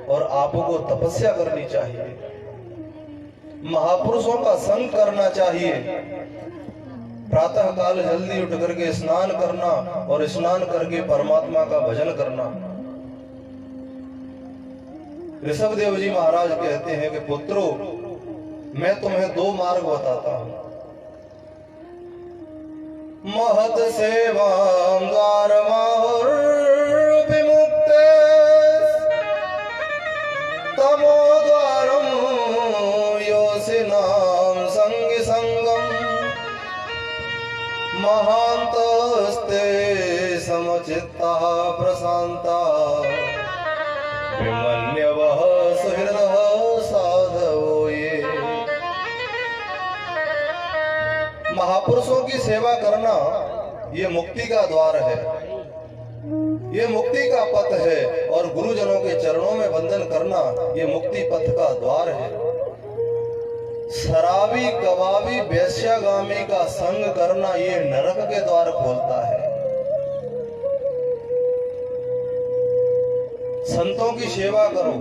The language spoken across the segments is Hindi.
और आपको तपस्या करनी चाहिए, महापुरुषों का संग करना चाहिए, प्रातः काल जल्दी उठ करके स्नान करना और स्नान करके परमात्मा का भजन करना। ऋषभदेव जी महाराज कहते हैं कि पुत्रों, मैं तुम्हें दो मार्ग बताता हूं। महत सेवांगार माहुर विमुक्ते तमोद्वारम योसिनाम संग संगम महांतस्ते समचित्ता प्रशांता विमन्यवः सुहृदः साधवो ये। महापुरुषों की सेवा करना ये मुक्ति का द्वार है, ये मुक्ति का पथ है, और गुरुजनों के चरणों में वंदन करना ये मुक्ति पथ का द्वार है। शराबी कबाबी वेश्यागामी का संग करना ये नरक के द्वार खोलता है। संतों की सेवा करो।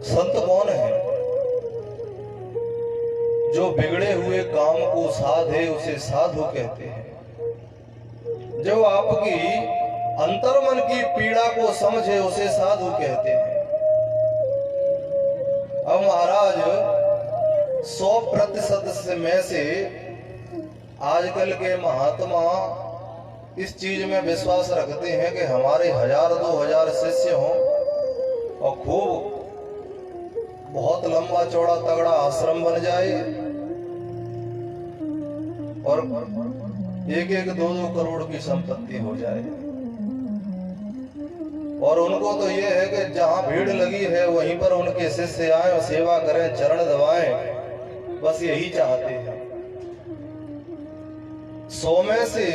संत कौन है? जो बिगड़े हुए काम को साधे उसे साधु कहते हैं। जो आपकी अंतर्मन की पीड़ा को समझे उसे साधु कहते हैं। अब महाराज 100% में से आजकल के महात्मा इस चीज में विश्वास रखते हैं कि हमारे 1000-2000 शिष्य हों और खूब बहुत लंबा चौड़ा तगड़ा आश्रम बन जाए और 1-1, 2-2 करोड़ की संपत्ति हो जाए, और उनको तो ये है कि जहां भीड़ लगी है वहीं पर उनके शिष्य आए और सेवा करें, चरण दबाएं, बस यही चाहते हैं। 100 में से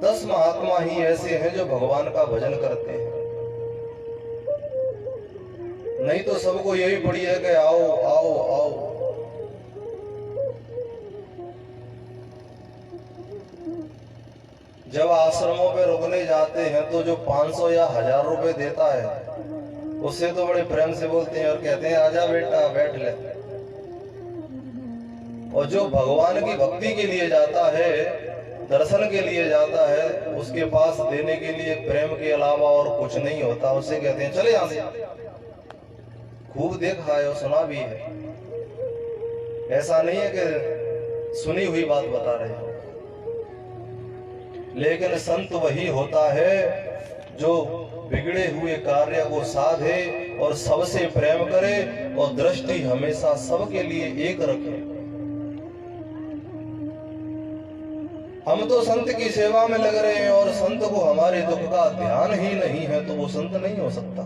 10 महात्मा ही ऐसे हैं जो भगवान का भजन करते हैं, नहीं तो सबको यही पड़ी है कि आओ आओ आओ। जब आश्रमों पे रुकने जाते हैं तो जो 500 या 1000 रुपए देता है उससे तो बड़े प्रेम से बोलते हैं और कहते हैं आजा बेटा बैठ ले। और जो भगवान की भक्ति के लिए जाता है, दर्शन के लिए जाता है, उसके पास देने के लिए प्रेम के अलावा और कुछ नहीं होता, उससे कहते हैं चले यहां से। खूब देखा है और सुना भी है, ऐसा नहीं है कि सुनी हुई बात बता रहे हैं। लेकिन संत वही होता है जो बिगड़े हुए कार्य को साधे और सबसे प्रेम करे और दृष्टि हमेशा सबके लिए एक रखे। हम तो संत की सेवा में लग रहे हैं और संत को हमारे दुख का ध्यान ही नहीं है, तो वो संत नहीं हो सकता।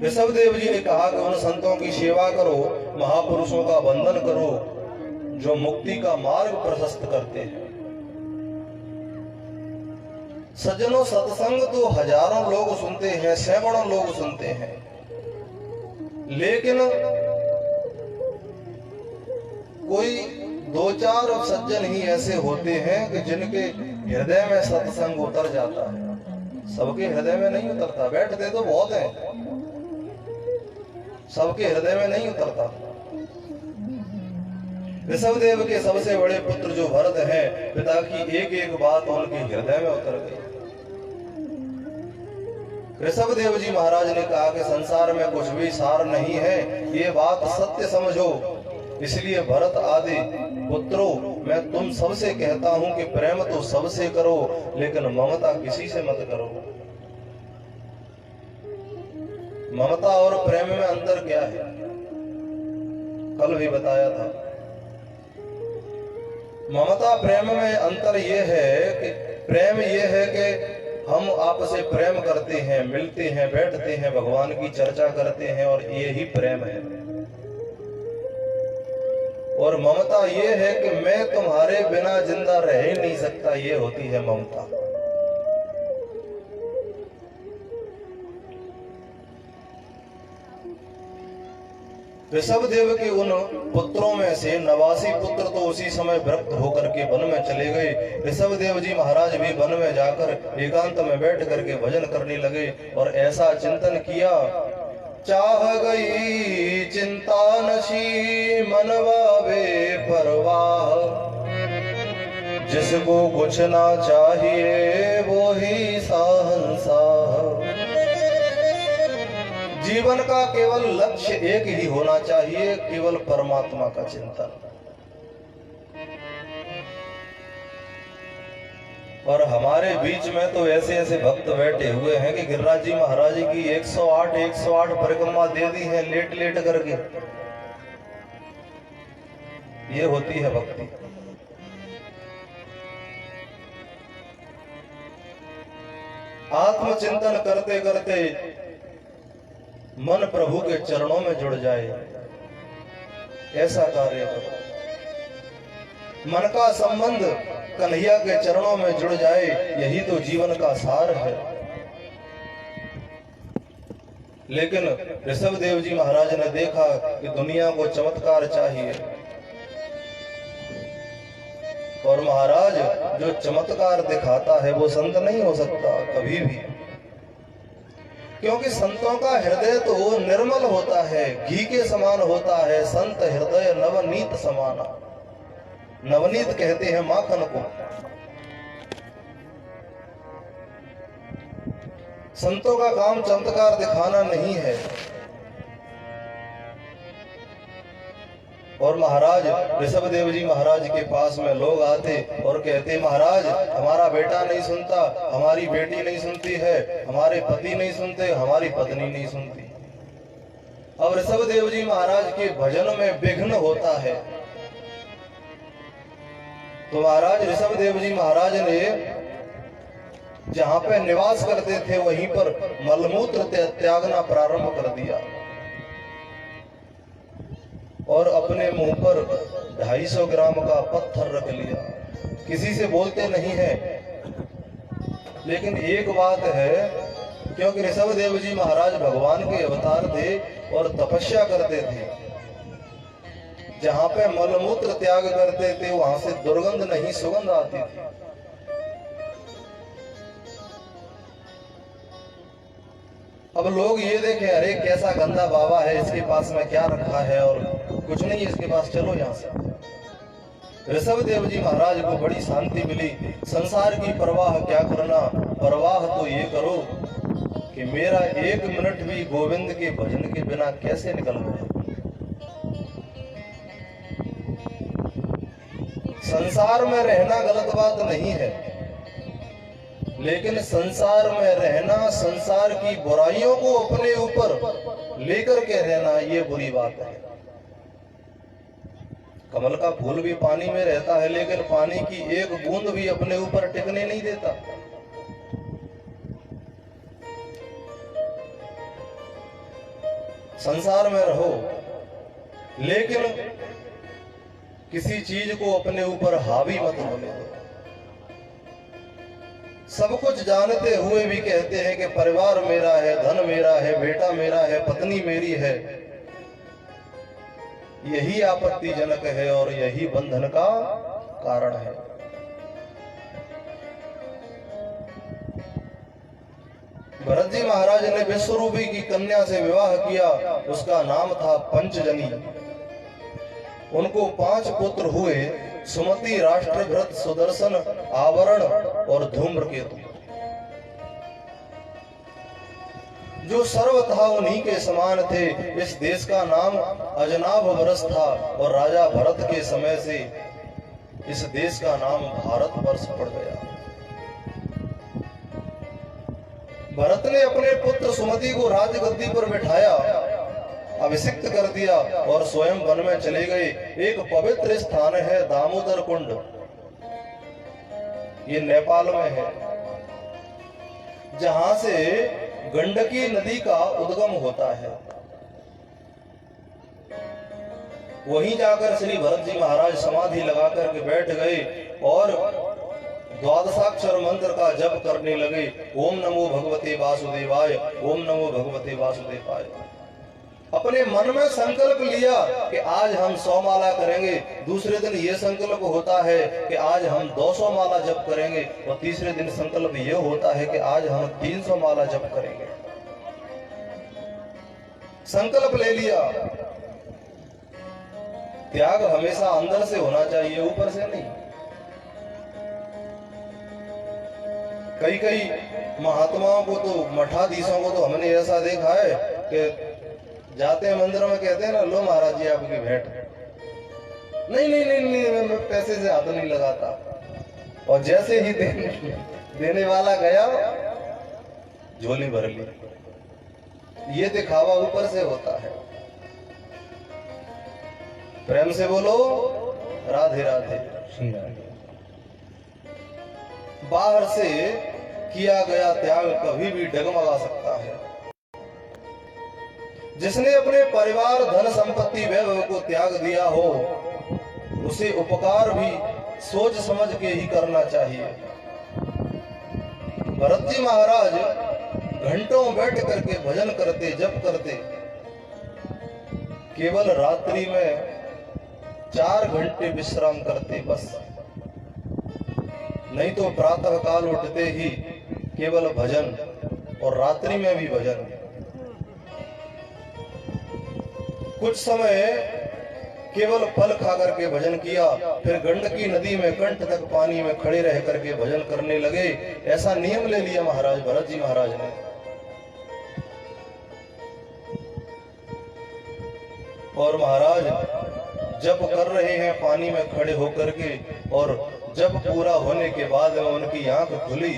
ऋषभदेव जी ने कहा कि उन संतों की सेवा करो, महापुरुषों का वंदन करो जो मुक्ति का मार्ग प्रशस्त करते हैं। सज्जनों, सत्संग तो हजारों लोग सुनते हैं, सैकड़ों लोग सुनते हैं, लेकिन कोई 2-4 सज्जन ही ऐसे होते हैं कि जिनके हृदय में सत्संग उतर जाता है। सबके हृदय में नहीं उतरता, बैठते तो बहुत हैं, सबके हृदय में नहीं उतरता। ऋषभदेव के सबसे बड़े पुत्र जो भरत हैं, पिता की एक एक बात उनके हृदय में उतर गई। ऋषभदेव जी महाराज ने कहा कि संसार में कुछ भी सार नहीं है, ये बात सत्य समझो। इसलिए भरत आदि पुत्रों, मैं तुम सबसे कहता हूं कि प्रेम तो सबसे करो, लेकिन ममता किसी से मत करो। ममता और प्रेम में अंतर क्या है? कल भी बताया था। ममता प्रेम में अंतर यह है कि प्रेम यह है कि हम आपसे प्रेम करते हैं, मिलते हैं, बैठते हैं, भगवान की चर्चा करते हैं, और ये ही प्रेम है। और ममता ये है कि मैं तुम्हारे बिना जिंदा रह ही नहीं सकता, ये होती है ममता। ऋषभदेव के उन पुत्रों में से 89 पुत्र तो उसी समय विरक्त होकर के वन में चले गए। ऋषभदेव जी महाराज भी वन में जाकर एकांत में बैठ करके भजन करने लगे और ऐसा चिंतन किया, चाह गई चिंता नशी मनवावे परवाह, जिसको कुछ ना चाहिए वो ही साहंसाह। जीवन का केवल लक्ष्य एक ही होना चाहिए, केवल परमात्मा का चिंतन। और हमारे बीच में तो ऐसे ऐसे भक्त बैठे हुए हैं कि गिरिराज जी महाराज की 108 परिक्रमा दे दी है लेट लेट करके। ये होती है भक्ति। आत्मचिंतन करते करते मन प्रभु के चरणों में जुड़ जाए, ऐसा कार्य करो। मन का संबंध कन्हैया के चरणों में जुड़ जाए, यही तो जीवन का सार है। लेकिन ऋषभदेव जी महाराज ने देखा कि दुनिया को चमत्कार चाहिए, और महाराज जो चमत्कार दिखाता है वो संत नहीं हो सकता कभी भी, क्योंकि संतों का हृदय तो निर्मल होता है, घी के समान होता है। संत हृदय नवनीत समाना, नवनीत कहते हैं माखन को। संतों का काम चमत्कार दिखाना नहीं है। और महाराज ऋषभदेव जी महाराज के पास में लोग आते और कहते, महाराज हमारा बेटा नहीं सुनता, हमारी बेटी नहीं सुनती है, हमारे पति नहीं सुनते, हमारी पत्नी नहीं सुनती। अब ऋषभदेव जी महाराज के भजन में विघ्न होता है। तो महाराज ऋषभदेव जी महाराज ने जहां पे निवास करते थे वहीं पर मलमूत्र त्यागना प्रारंभ कर दिया और अपने मुंह पर 250 ग्राम का पत्थर रख लिया। किसी से बोलते नहीं है, लेकिन एक बात है, क्योंकि ऋषभदेव जी महाराज भगवान के अवतार थे और तपस्या करते थे। जहां पे मलमूत्र त्याग करते थे वहां से दुर्गंध नहीं सुगंध आती थी। अब लोग ये देखें, अरे कैसा गंदा बाबा है, इसके पास में क्या रखा है, और कुछ नहीं इसके पास, चलो यहाँ से। ऋषभदेव जी महाराज को बड़ी शांति मिली। संसार की परवाह क्या करना, परवाह तो ये करो कि मेरा 1 मिनट भी गोविंद के भजन के बिना कैसे निकल गए। संसार में रहना गलत बात नहीं है, लेकिन संसार में रहना, संसार की बुराइयों को अपने ऊपर लेकर के रहना, ये बुरी बात है। कमल का फूल भी पानी में रहता है, लेकिन पानी की एक बूंद भी अपने ऊपर टिकने नहीं देता। संसार में रहो, लेकिन किसी चीज को अपने ऊपर हावी मत होने दो। सब कुछ जानते हुए भी कहते हैं कि परिवार मेरा है, धन मेरा है, बेटा मेरा है, पत्नी मेरी है। यही आपत्तिजनक है और यही बंधन का कारण है। भरत जी महाराज ने विश्वरूपी की कन्या से विवाह किया, उसका नाम था पंचजनी। उनको 5 पुत्र हुए, सुमति, राष्ट्रभृत, सुदर्शन, आवरण और धूम्रकेतु। जो सर्वथा उन्हीं के समान थे। इस देश का नाम अजनाभ वर्ष था और राजा भरत के समय से इस देश का नाम भारत वर्ष पड़ गया। भरत ने अपने पुत्र सुमति को राजगद्दी पर बिठाया, अभिषिक्त कर दिया और स्वयं वन में चले गए। एक पवित्र स्थान है दामोदर कुंड, ये नेपाल में है, जहां से गंडकी नदी का उद्गम होता है। वहीं जाकर श्री भरत जी महाराज समाधि लगा करके बैठ गए और द्वादशाक्षर मंत्र का जप करने लगे। ओम नमो भगवते वासुदेवाय, ओम नमो भगवते वासुदेवाय। अपने मन में संकल्प लिया कि आज हम 100 माला करेंगे, दूसरे दिन ये संकल्प होता है कि आज हम 200 माला जप करेंगे, और तीसरे दिन संकल्प ये होता है कि आज हम 300 माला जप करेंगे। संकल्प ले लिया। त्याग हमेशा अंदर से होना चाहिए, ऊपर से नहीं। कई महात्माओं को तो, मठाधीशों को तो हमने ऐसा देखा है कि जाते हैं मंदिर में, कहते हैं ना, लो महाराज जी आपकी भेंट। नहीं नहीं नहीं नहीं, मैं पैसे से हाथ नहीं लगाता। और जैसे ही देने वाला गया, झोली भर ली। ये दिखावा ऊपर से होता है। प्रेम से बोलो राधे राधे। बाहर से किया गया त्याग कभी भी डगमगा सकता है। जिसने अपने परिवार, धन संपत्ति, वैभव को त्याग दिया हो, उसे उपकार भी सोच समझ के ही करना चाहिए। भरत जी महाराज घंटों बैठ करके भजन करते, जप करते। केवल रात्रि में 4 घंटे विश्राम करते बस। नहीं तो प्रातः काल उठते ही केवल भजन, और रात्रि में भी भजन। कुछ समय केवल फल खा करके भजन किया, फिर गंडकी नदी में कंठ तक पानी में खड़े रह करके भजन करने लगे। ऐसा नियम ले लिया महाराज भरत जी महाराज ने। और महाराज जप कर रहे हैं पानी में खड़े होकर के, और जब पूरा होने के बाद में उनकी आंख खुली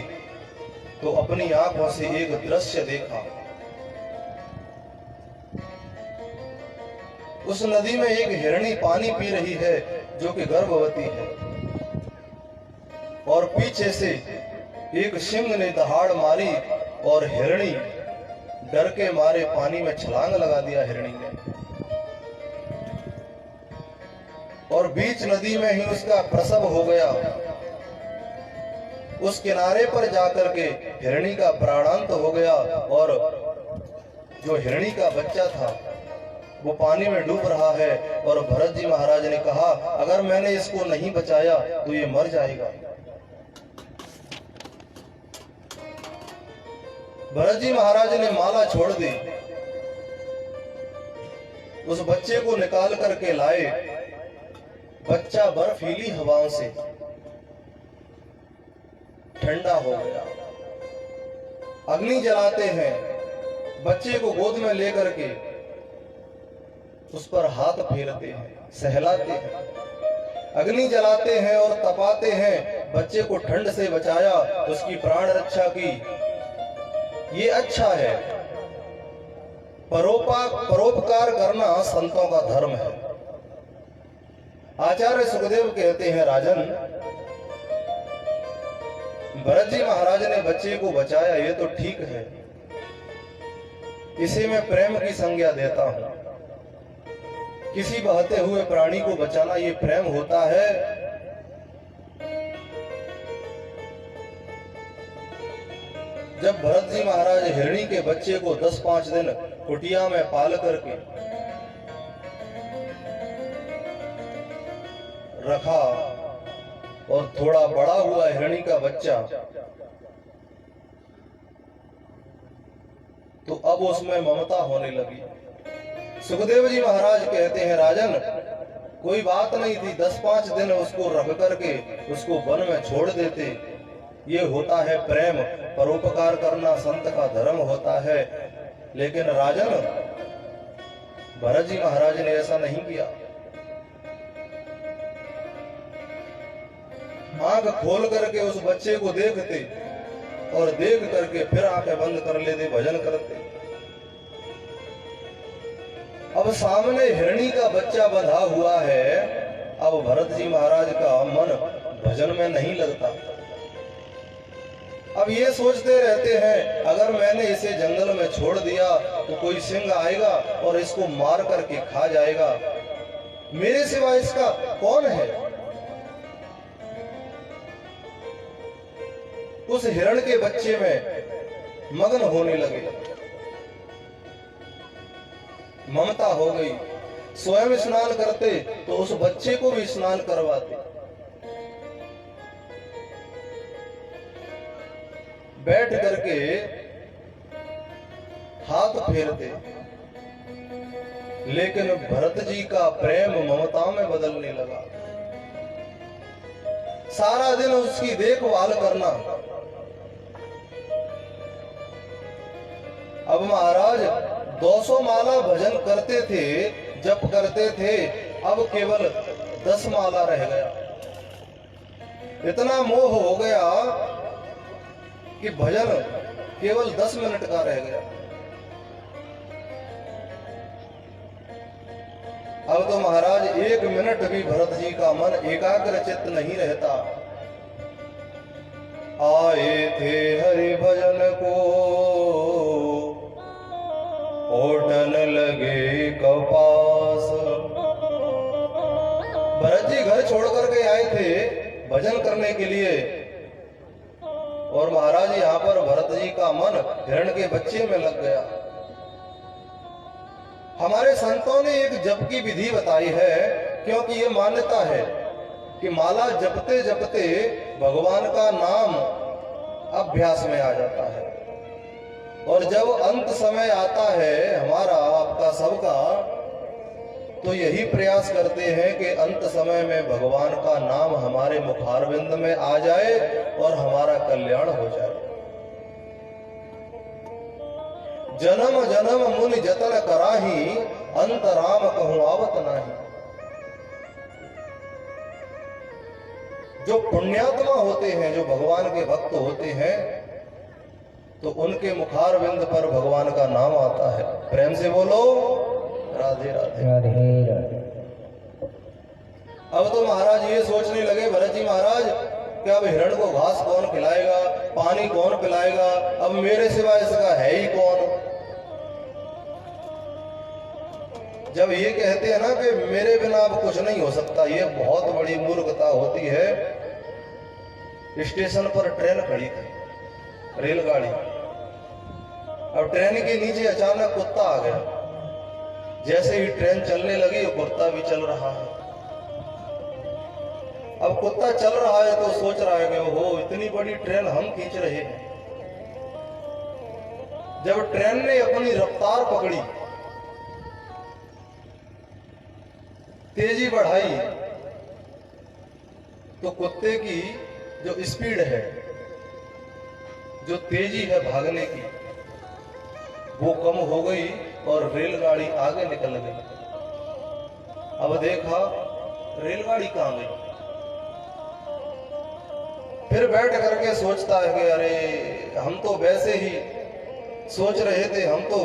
तो अपनी आंखों से एक दृश्य देखा। उस नदी में एक हिरणी पानी पी रही है, जो कि गर्भवती है, और पीछे से एक सिंह ने दहाड़ मारी और हिरणी डर के मारे पानी में छलांग लगा दिया हिरणी ने, और बीच नदी में ही उसका प्रसव हो गया। उस किनारे पर जाकर के हिरणी का प्राणांत हो गया, और जो हिरणी का बच्चा था वो पानी में डूब रहा है। और भरत जी महाराज ने कहा, अगर मैंने इसको नहीं बचाया तो ये मर जाएगा। भरत जी महाराज ने माला छोड़ दी, उस बच्चे को निकाल करके लाए। बच्चा बर्फीली हवाओं से ठंडा हो गया। अग्नि जलाते हैं, बच्चे को गोद में लेकर के उस पर हाथ फेरते हैं, सहलाते हैं। अग्नि जलाते हैं और तपाते हैं, बच्चे को ठंड से बचाया, उसकी प्राण रक्षा की। ये अच्छा है। परोपकार करना संतों का धर्म है। आचार्य सुखदेव कहते हैं, राजन, भरत जी महाराज ने बच्चे को बचाया, ये तो ठीक है, इसे मैं प्रेम की संज्ञा देता हूं। किसी बहते हुए प्राणी को बचाना ये प्रेम होता है। जब भरत जी महाराज हिरणी के बच्चे को 10-5 दिन कुटिया में पाल करके रखा, और थोड़ा बड़ा हुआ हिरणी का बच्चा, तो अब उसमें ममता होने लगी। सुखदेव जी महाराज कहते हैं, राजन, कोई बात नहीं थी, 10-5 दिन उसको रख करके उसको वन में छोड़ देते। ये होता है प्रेम, परोपकार करना संत का धर्म होता है। लेकिन राजन, भरत जी महाराज ने ऐसा नहीं किया। आंख खोल करके उस बच्चे को देखते, और देख करके फिर आंखें बंद कर लेते, भजन करते। अब सामने हिरणी का बच्चा बंधा हुआ है। अब भरत जी महाराज का मन भजन में नहीं लगता। अब ये सोचते रहते हैं, अगर मैंने इसे जंगल में छोड़ दिया तो कोई सिंह आएगा और इसको मार करके खा जाएगा। मेरे सिवा इसका कौन है? उस हिरण के बच्चे में मगन होने लगे। ममता हो गई। स्वयं स्नान करते तो उस बच्चे को भी स्नान करवाते। बैठ करके हाथ फेरते। लेकिन भरत जी का प्रेम ममता में बदलने लगा। सारा दिन उसकी देखभाल करना। अब महाराज 200 माला भजन करते थे, जप करते थे, अब केवल 10 माला रह गया। इतना मोह हो गया कि भजन केवल 10 मिनट का रह गया। अब तो महाराज 1 मिनट भी भरत जी का मन एकाग्र चित्त नहीं रहता। आए थे हरि भजन को, ओटन लगे कपास। भरत जी घर छोड़ करके आए थे भजन करने के लिए, और महाराज यहाँ पर भरत जी का मन हिरण के बच्चे में लग गया। हमारे संतों ने एक जप की विधि बताई है, क्योंकि ये मान्यता है कि माला जपते जपते भगवान का नाम अभ्यास में आ जाता है, और जब अंत समय आता है हमारा आपका सबका, तो यही प्रयास करते हैं कि अंत समय में भगवान का नाम हमारे मुखारविंद में आ जाए और हमारा कल्याण हो जाए। जन्म जन्म मुनि जतन कराही, अंत राम कहूं आवत नाही। जो पुण्यात्मा होते हैं, जो भगवान के भक्त होते हैं, तो उनके मुखारविंद पर भगवान का नाम आता है। प्रेम से बोलो राधे राधे राधे राधे। अब तो महाराज ये सोचने लगे, भरत जी महाराज, कि अब हिरण को घास कौन खिलाएगा, पानी कौन पिलाएगा, अब मेरे सिवा इसका है ही कौन। जब ये कहते हैं ना कि मेरे बिना अब कुछ नहीं हो सकता, ये बहुत बड़ी मूर्खता होती है। स्टेशन पर ट्रेन खड़ी थी, रेलगाड़ी। अब ट्रेन के नीचे अचानक कुत्ता आ गया। जैसे ही ट्रेन चलने लगी, कुत्ता भी चल रहा है। अब कुत्ता चल रहा है तो सोच रहा है कि ओहो, इतनी बड़ी ट्रेन हम खींच रहे हैं। जब ट्रेन ने अपनी रफ्तार पकड़ी, तेजी बढ़ाई, तो कुत्ते की जो स्पीड है, जो तेजी है भागने की, वो कम हो गई और रेलगाड़ी आगे निकल गई। अब देखा रेलगाड़ी कहां गई। फिर बैठ करके सोचता है कि अरे, हम तो वैसे ही सोच रहे थे, हम तो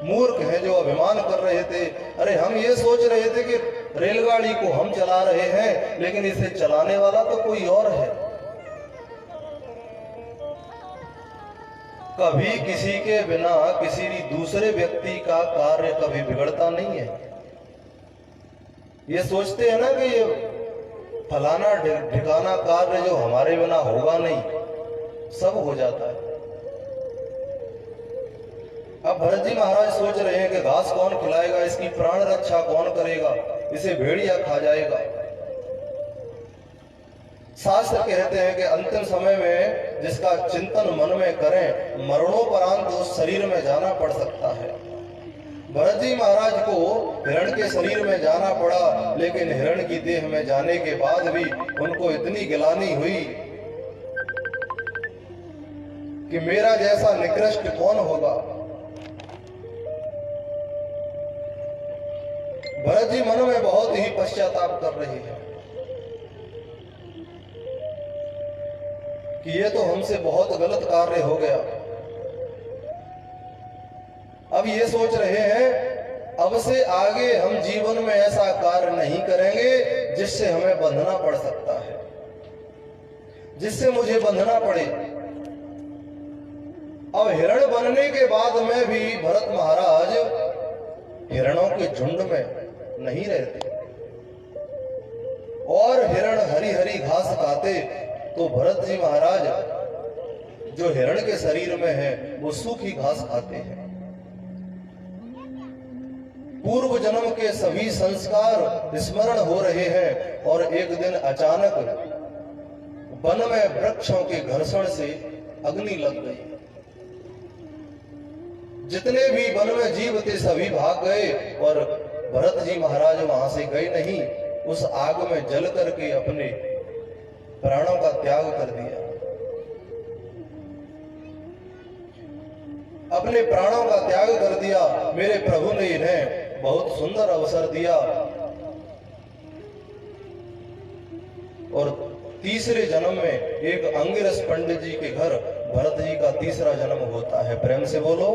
मूर्ख हैं जो अभिमान कर रहे थे। अरे, हम ये सोच रहे थे कि रेलगाड़ी को हम चला रहे हैं, लेकिन इसे चलाने वाला तो कोई और है। कभी किसी के बिना किसी दूसरे व्यक्ति का कार्य कभी बिगड़ता नहीं है। ये सोचते हैं ना कि ये फलाना ठिकाना कार्य जो हमारे बिना होगा नहीं, सब हो जाता है। अब भरत जी महाराज सोच रहे हैं कि घास कौन खिलाएगा, इसकी प्राण रक्षा कौन करेगा, इसे भेड़िया खा जाएगा। शास्त्र कहते हैं कि अंतिम समय में जिसका चिंतन मन में करें, मरणोपरांत उस शरीर में जाना पड़ सकता है। भरत जी महाराज को हिरण के शरीर में जाना पड़ा, लेकिन हिरण की देह में जाने के बाद भी उनको इतनी गिलानी हुई कि मेरा जैसा निकृष्ट कौन होगा। भरत जी मन में बहुत ही पश्चाताप कर रहे हैं कि ये तो हमसे बहुत गलत कार्य हो गया। अब ये सोच रहे हैं, अब से आगे हम जीवन में ऐसा कार्य नहीं करेंगे जिससे हमें बंधना पड़ सकता है, जिससे मुझे बंधना पड़े। अब हिरण बनने के बाद में भी भरत महाराज हिरणों के झुंड में नहीं रहते, और हिरण हरी हरी घास खाते, तो भरत जी महाराज जो हिरण के शरीर में है वो सूखी घास खाते हैं। पूर्व जन्म के सभी संस्कार स्मरण हो रहे हैं और एक दिन अचानक वन में वृक्षों के घर्षण से अग्नि लग गई। जितने भी वन में जीव थे सभी भाग गए और भरत जी महाराज वहां से गए नहीं, उस आग में जल करके अपने प्राणों का त्याग कर दिया। अपने प्राणों का त्याग कर दिया। मेरे प्रभु ने इन्हें बहुत सुंदर अवसर दिया और तीसरे जन्म में एक अंगिरस पंडित जी के घर भरत जी का तीसरा जन्म होता है। प्रेम से बोलो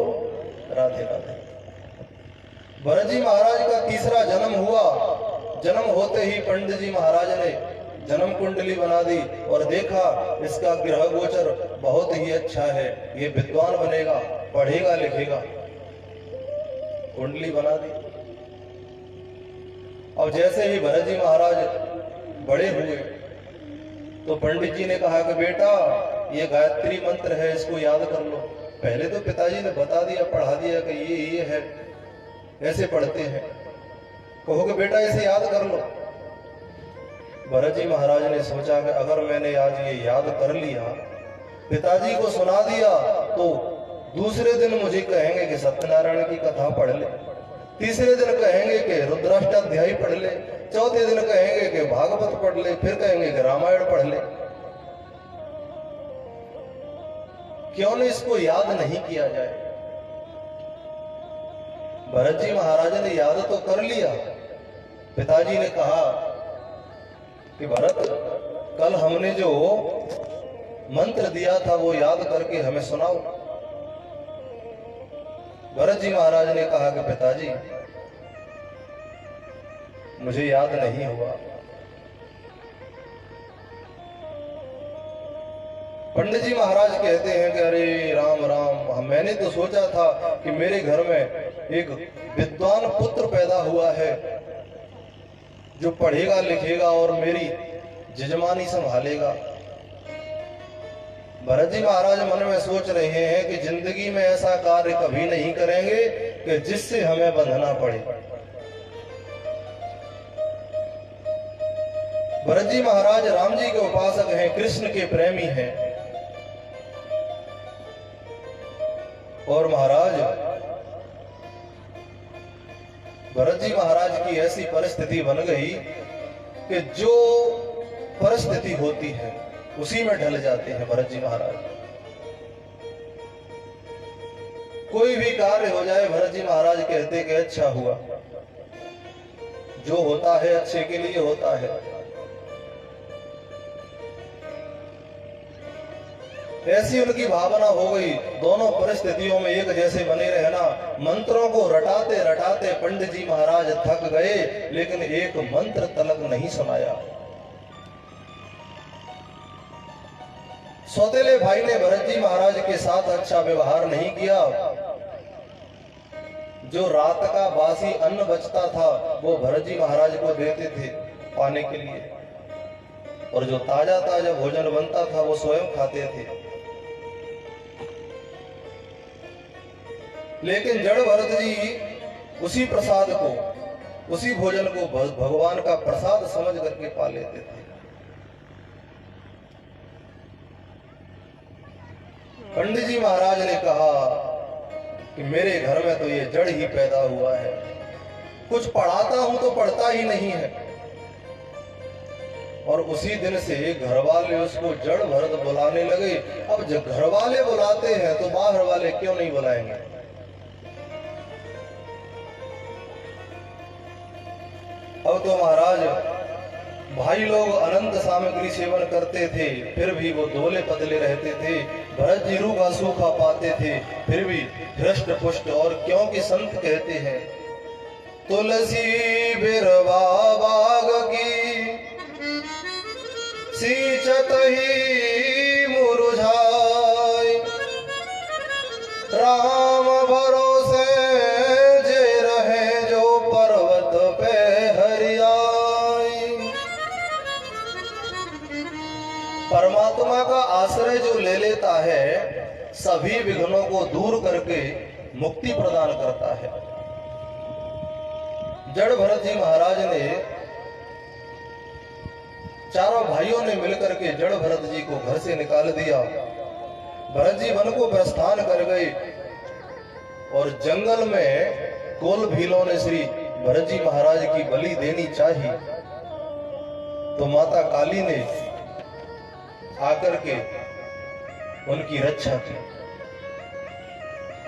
राधे राधे। भरत जी महाराज का तीसरा जन्म हुआ। जन्म होते ही पंडित जी महाराज ने जन्म कुंडली बना दी और देखा इसका ग्रह गोचर बहुत ही अच्छा है, ये विद्वान बनेगा, पढ़ेगा लिखेगा। कुंडली बना दी। और जैसे ही भरत जी महाराज बड़े हुए तो पंडित जी ने कहा कि बेटा ये गायत्री मंत्र है, इसको याद कर लो। पहले तो पिताजी ने बता दिया, पढ़ा दिया कि ये है, ऐसे पढ़ते हैं। कहो कि बेटा इसे याद कर लो। भरत जी महाराज ने सोचा कि अगर मैंने आज ये याद कर लिया, पिताजी को सुना दिया, तो दूसरे दिन मुझे कहेंगे कि सत्यनारायण की कथा पढ़ ले, तीसरे दिन कहेंगे कि रुद्राष्टाध्यायी पढ़ ले, चौथे दिन कहेंगे कि भागवत पढ़ ले, फिर कहेंगे कि रामायण पढ़ ले। क्यों न इसको याद नहीं किया जाए। भरत जी महाराज ने याद तो कर लिया। पिताजी ने कहा कि भरत, कल हमने जो मंत्र दिया था वो याद करके हमें सुनाओ। भरत जी महाराज ने कहा कि पिताजी मुझे याद नहीं हुआ। पंडित जी महाराज कहते हैं कि अरे राम राम, मैंने तो सोचा था कि मेरे घर में एक विद्वान पुत्र पैदा हुआ है जो पढ़ेगा लिखेगा और मेरी जजमानी संभालेगा। भरत जी महाराज मन में सोच रहे हैं कि जिंदगी में ऐसा कार्य कभी नहीं करेंगे कि जिससे हमें बंधना पड़े। भरत जी महाराज राम जी के उपासक हैं, कृष्ण के प्रेमी हैं। और महाराज भरत जी महाराज की ऐसी परिस्थिति बन गई कि जो परिस्थिति होती है उसी में ढल जाते हैं भरत जी महाराज। कोई भी कार्य हो जाए भरत जी महाराज कहते कि अच्छा हुआ, जो होता है अच्छे के लिए होता है। ऐसी उनकी भावना हो गई। दोनों परिस्थितियों में एक जैसे बने रहना। मंत्रों को रटाते रटाते पंडित जी महाराज थक गए, लेकिन एक मंत्र तलक नहीं सुनाया। सौतेले भाई ने भरत जी महाराज के साथ अच्छा व्यवहार नहीं किया। जो रात का बासी अन्न बचता था वो भरत जी महाराज को देते थे पाने के लिए, और जो ताजा ताजा भोजन बनता था वो स्वयं खाते थे। लेकिन जड़ भरत जी उसी प्रसाद को, उसी भोजन को भगवान का प्रसाद समझ करके पा लेते थे। पंडित जी महाराज ने कहा कि मेरे घर में तो ये जड़ ही पैदा हुआ है, कुछ पढ़ाता हूं तो पढ़ता ही नहीं है। और उसी दिन से घर वाले उसको जड़ भरत बुलाने लगे। अब जब घर वाले बुलाते हैं तो बाहर वाले क्यों नहीं बुलाएंगे। अब तो महाराज भाई लोग अनंत सामग्री सेवन करते थे, फिर भी वो दुबले पतले रहते थे। भरत जी रूखा सूखा पाते थे, फिर भी हृष्ट पुष्ट। और क्योंकि संत कहते हैं तुलसी बिरवा बाग की सींचत ही मुरझाई, राम भरोसे जे रहे जो पर्वत पे हरियाई। परमात्मा का आश्रय जो ले लेता है सभी विघ्नों को दूर करके मुक्ति प्रदान करता है। जड़ भरत जी महाराज ने, चारों भाइयों ने मिलकर के जड़ भरत जी को घर से निकाल दिया। भरत जी वन को प्रस्थान कर गए और जंगल में कोल भीलों ने श्री भरत जी महाराज की बलि देनी चाहिए, तो माता काली ने आकर के उनकी रक्षा की।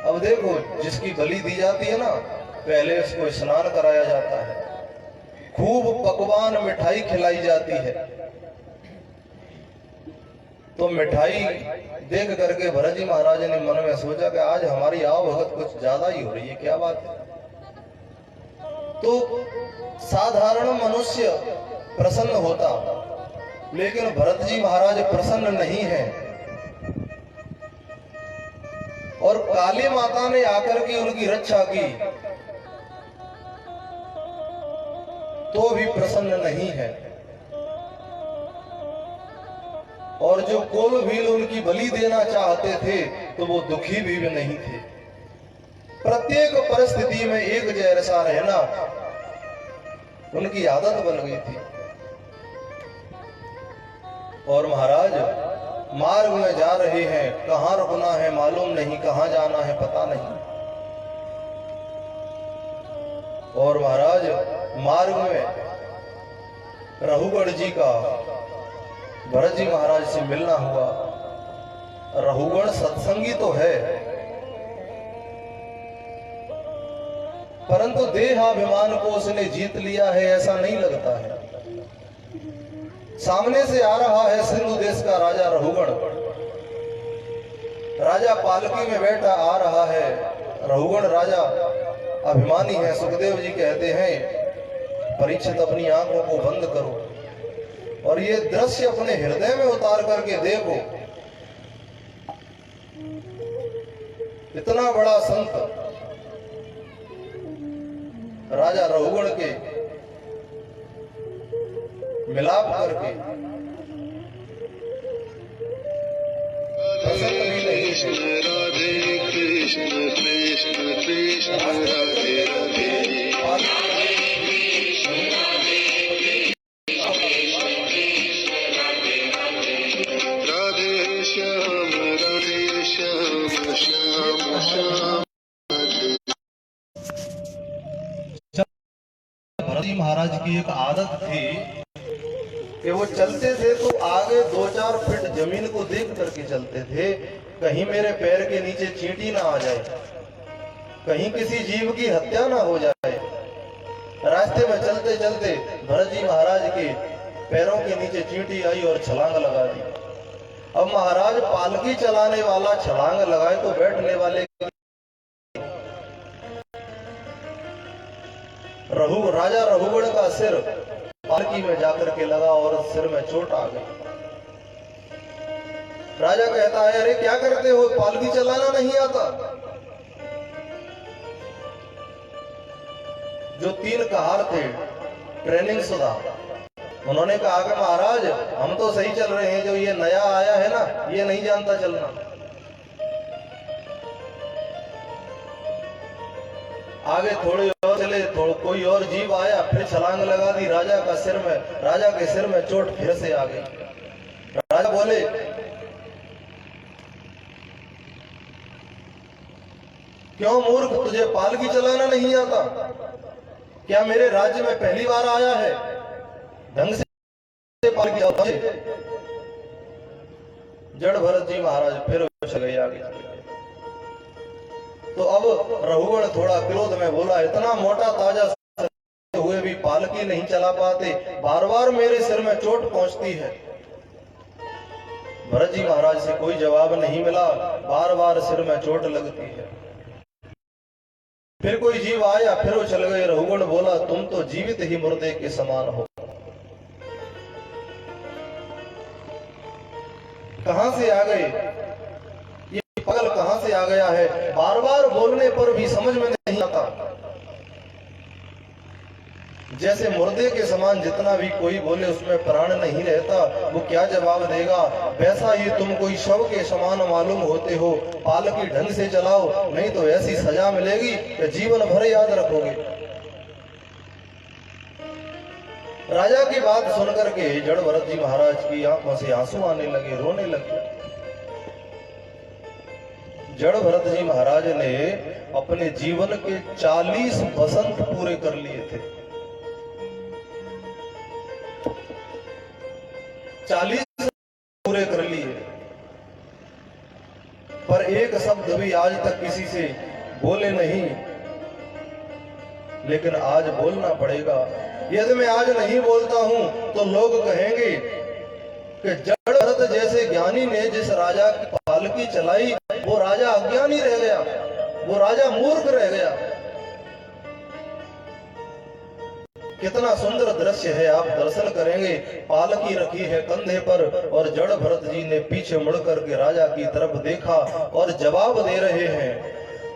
अब देखो, जिसकी बलि दी जाती है ना, पहले उसको स्नान कराया जाता है, खूब पकवान मिठाई खिलाई जाती है। तो मिठाई देख करके भरत जी महाराज ने मन में सोचा कि आज हमारी आवभगत कुछ ज्यादा ही हो रही है, क्या बात है। तो साधारण मनुष्य प्रसन्न होता, लेकिन भरत जी महाराज प्रसन्न नहीं है। और काली माता ने आकर के उनकी रक्षा की, तो भी प्रसन्न नहीं है। और जो कोल भील उनकी बलि देना चाहते थे, तो वो दुखी भी नहीं थे। प्रत्येक परिस्थिति में एक जैसा रहना उनकी आदत बन गई थी। और महाराज मार्ग में जा रहे हैं, कहां रुकना है मालूम नहीं, कहां जाना है पता नहीं। और महाराज मार्ग में रहुगढ़ जी का भरत जी महाराज से मिलना हुआ। रहुगढ़ सत्संगी तो है, परंतु देहाभिमान को उसने जीत लिया है ऐसा नहीं लगता है। सामने से आ रहा है सिंधु देश का राजा रहुगढ़। राजा पालकी में बैठा आ रहा है। रहुगढ़ राजा अभिमानी है। सुखदेव जी कहते हैं, परीक्षित अपनी आंखों को बंद करो और ये दृश्य अपने हृदय में उतार करके देखो। इतना बड़ा संत राजा रहुगढ़ के मिलाप करके प्रसन्न भी नहीं है। राधे कृष्ण कृष्ण कृष्ण राधे राधे राधे श्याम श्याम श्याम। भरत जी महाराज की एक आदत थी कि वो चलते थे तो आगे 2-4 फीट जमीन को देख करके चलते थे, कहीं मेरे पैर के नीचे चींटी ना आ जाए, कहीं किसी जीव की हत्या ना हो जाए। रास्ते में चलते चलते भरत जी महाराज के पैरों के नीचे चींटी आई और छलांग लगा दी। अब महाराज पालकी चलाने वाला छलांग लगाए तो बैठने वाले राजा रहुगढ़ का सिर पालकी में जाकर के लगा और सिर में चोट आ गई। राजा कहता है, अरे क्या करते हो, पालकी चलाना नहीं आता। जो 3 कहार थे ट्रेनिंग शुदा, उन्होंने कहा कि महाराज हम तो सही चल रहे हैं, जो ये नया आया है ना ये नहीं जानता चलना। आगे थोड़ी और चले, कोई और जीव आया, फिर छलांग लगा दी राजा के सिर में चोट फिर से आ गई। राजा बोले, क्यों मूर्ख, तुझे पालकी चलाना नहीं आता? क्या मेरे राज्य में पहली बार आया है? ढंग से पालकी चलाओ। जड़ भरत जी महाराज फिर गए आगे। तो अब रहुगढ़ थोड़ा क्रोध में बोला, इतना मोटा ताजा हुए भी पालकी नहीं चला पाते, बार बार मेरे सिर में चोट पहुंचती है। भरत जी महाराज से कोई जवाब नहीं मिला, बार बार सिर में चोट लगती है। फिर कोई जीव आया, फिर वो चल गए। रहुगढ़ बोला, तुम तो जीवित ही मुर्दे के समान हो। कहां से आ गए ये पागल, कहां से आ गया है? बार बार बोलने पर भी समझ में नहीं आता। जैसे मुर्दे के समान जितना भी कोई बोले उसमें प्राण नहीं रहता, वो क्या जवाब देगा? वैसा ही तुम कोई शव के समान मालूम होते हो। पालकी ढंग से चलाओ, नहीं तो ऐसी सजा मिलेगी कि जीवन भर याद रखोगे। राजा की बात सुनकर के जड़ भरत जी महाराज की आंखों से आंसू आने लगे, रोने लगे। जड़ भरत जी महाराज ने अपने जीवन के 40 बसंत पूरे कर लिए थे। 40 पूरे कर लिए, पर एक शब्द भी आज तक किसी से बोले नहीं। लेकिन आज बोलना पड़ेगा। यदि मैं आज नहीं बोलता हूं तो लोग कहेंगे कि जड़ भरत जैसे ज्ञानी ने जिस राजा की पालकी चलाई वो राजा अज्ञानी रह गया, वो राजा मूर्ख रह गया। कितना सुंदर दृश्य है, आप दर्शन करेंगे। पालकी रखी है कंधे पर और जड़ भरत जी ने पीछे मुड़कर के राजा की तरफ देखा और जवाब दे रहे हैं,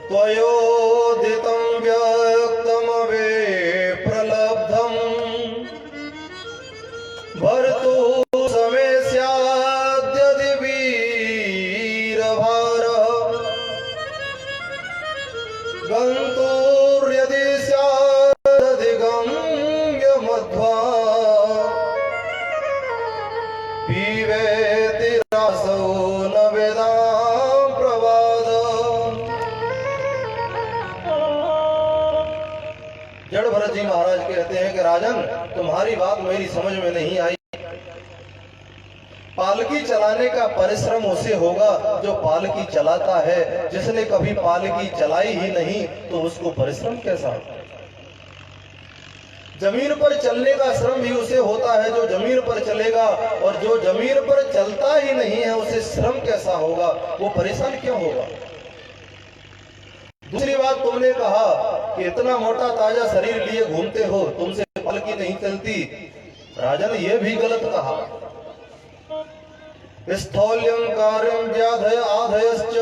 त्वयोदितं व्यक्तं वे प्रलब्धं भर्तु समे स्याद्यदि वीरभार गन्तुर्यदि स्यादधिगम्य मध्वा पीवेति रासो न वेदां प्रवाद। जड़ भरत जी महाराज कहते हैं कि राजन, तुम्हारी बात मेरी समझ में नहीं आई। पालकी चलाने का परिश्रम उसे होगा जो पालकी चलाता है। जिसने कभी पालकी चलाई ही नहीं तो उसको परिश्रम कैसा होगा? जमीन पर चलने का श्रम भी उसे होता है जो जमीन पर चलेगा, और जो जमीन पर चलता ही नहीं है उसे श्रम कैसा होगा? वो परेशान क्यों होगा? दूसरी बात, तुमने कहा कि इतना मोटा ताजा शरीर लिए घूमते हो, तुमसे पालकी नहीं चलती। राजन, ये भी गलत कहा। स्थौल्यं कार्यं व्याधय आधयश्च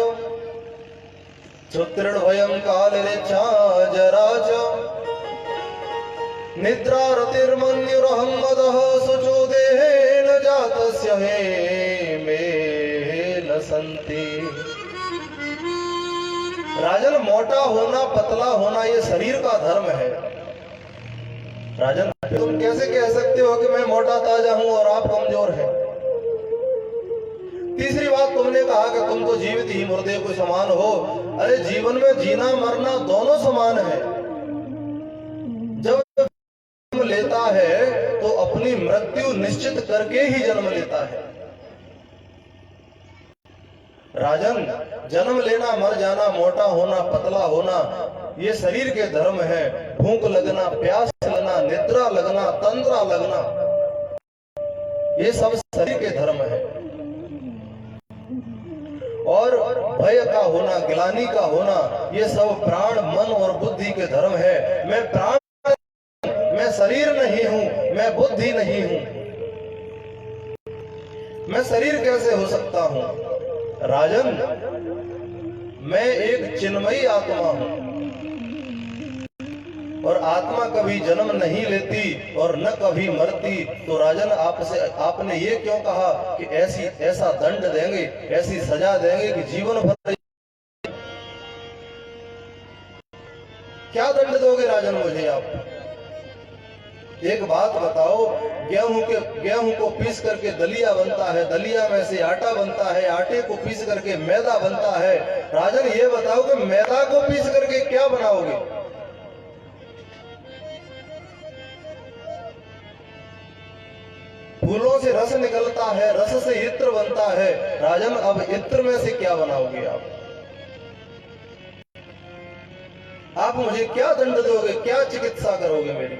क्षुत्रिर्भयं कालरेच्छा जरा च निद्रा रतिर्मन्युरहं मदः शुचो देहेन जातस्य हे मे न सन्ति। राजन, मोटा होना पतला होना ये शरीर का धर्म है। राजन, तुम कैसे कह सकते हो कि मैं मोटा ताजा हूं और आप कमजोर हैं? तीसरी बात, तुमने कहा कि तुम तो जीवित ही मुर्दे को समान हो। अरे जीवन में जीना मरना दोनों समान है। जब जन्म लेता है तो अपनी मृत्यु निश्चित करके ही जन्म लेता है। राजन, जन्म लेना, मर जाना, मोटा होना, पतला होना ये शरीर के धर्म है। भूख लगना, प्यास लगना, निद्रा लगना, तंद्रा लगना ये सब शरीर के धर्म है। और भय का होना, ग्लानि का होना ये सब प्राण, मन और बुद्धि के धर्म है। मैं प्राण, मैं शरीर नहीं हूं, मैं बुद्धि नहीं हूं। मैं शरीर कैसे हो सकता हूं? राजन, मैं एक चिन्मयी आत्मा हूं और आत्मा कभी जन्म नहीं लेती और न कभी मरती। तो राजन, आपने ये क्यों कहा कि ऐसा दंड देंगे, ऐसी सजा देंगे कि जीवन भर? क्या दंड दोगे राजन मुझे आप? एक बात बताओ, गेहूं को पीस करके दलिया बनता है, दलिया में से आटा बनता है, आटे को पीस करके मैदा बनता है। राजन, ये बताओ कि मैदा को पीस करके क्या बनाओगे? फूलों से रस निकलता है, रस से इत्र बनता है। राजन, अब इत्र में से क्या बनाओगे आप? आप मुझे क्या दंड दोगे, क्या चिकित्सा करोगे मेरी?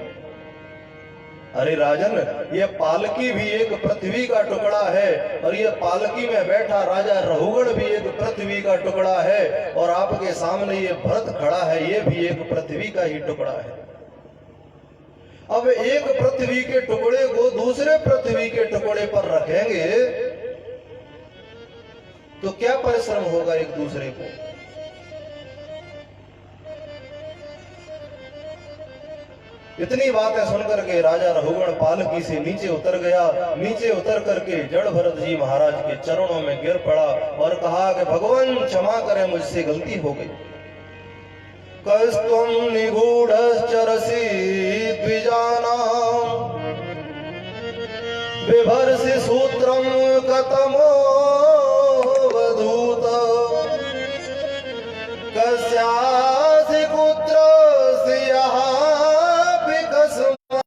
अरे राजन, ये पालकी भी एक पृथ्वी का टुकड़ा है और ये पालकी में बैठा राजा रहुगण भी एक पृथ्वी का टुकड़ा है, और आपके सामने ये भरत खड़ा है, ये भी एक पृथ्वी का ही टुकड़ा है। अब एक पृथ्वी के टुकड़े को दूसरे पृथ्वी के टुकड़े पर रखेंगे तो क्या परिश्रम होगा एक दूसरे को? इतनी बातें सुनकर के राजा रहुगण पालकी से नीचे उतर गया। नीचे उतर करके जड़ भरत जी महाराज के चरणों में गिर पड़ा और कहा कि भगवान क्षमा करें, मुझसे गलती हो गई। कस्तम निगूढ़श्चरसि द्विजानां बिभर्षि सूत्रम कतमो वधूत कस्यासि कुत्रस्य यहापि कस्मा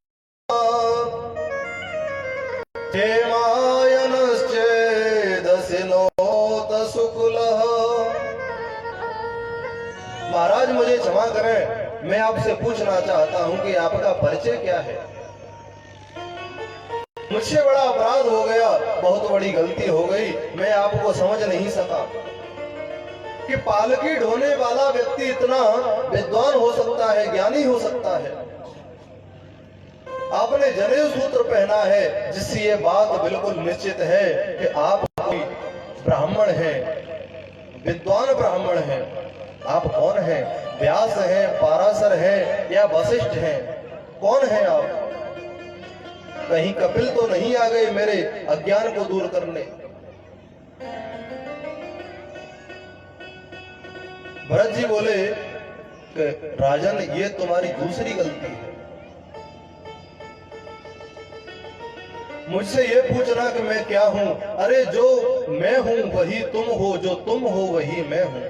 हेमायनश्चेदसि नोत शुक्लः। महाराज मुझे क्षमा करें, मैं आपसे पूछना चाहता हूं कि आपका परिचय क्या है। मुझसे बड़ा अपराध हो गया, बहुत बड़ी गलती हो गई, मैं आपको समझ नहीं सका कि पालकी ढोने वाला व्यक्ति इतना विद्वान हो सकता है, ज्ञानी हो सकता है। आपने जनेऊ सूत्र पहना है, जिससे ये बात बिल्कुल निश्चित है कि आप कोई ब्राह्मण हैं, विद्वान ब्राह्मण हैं। आप कौन हैं? व्यास हैं, पाराशर हैं या वशिष्ठ हैं? कौन हैं आप? कहीं कपिल तो नहीं आ गए मेरे अज्ञान को दूर करने? भरत जी बोले कि राजन, ये तुम्हारी दूसरी गलती है। मुझसे ये पूछना कि मैं क्या हूं। अरे जो मैं हूं वही तुम हो, जो तुम हो वही मैं हूं।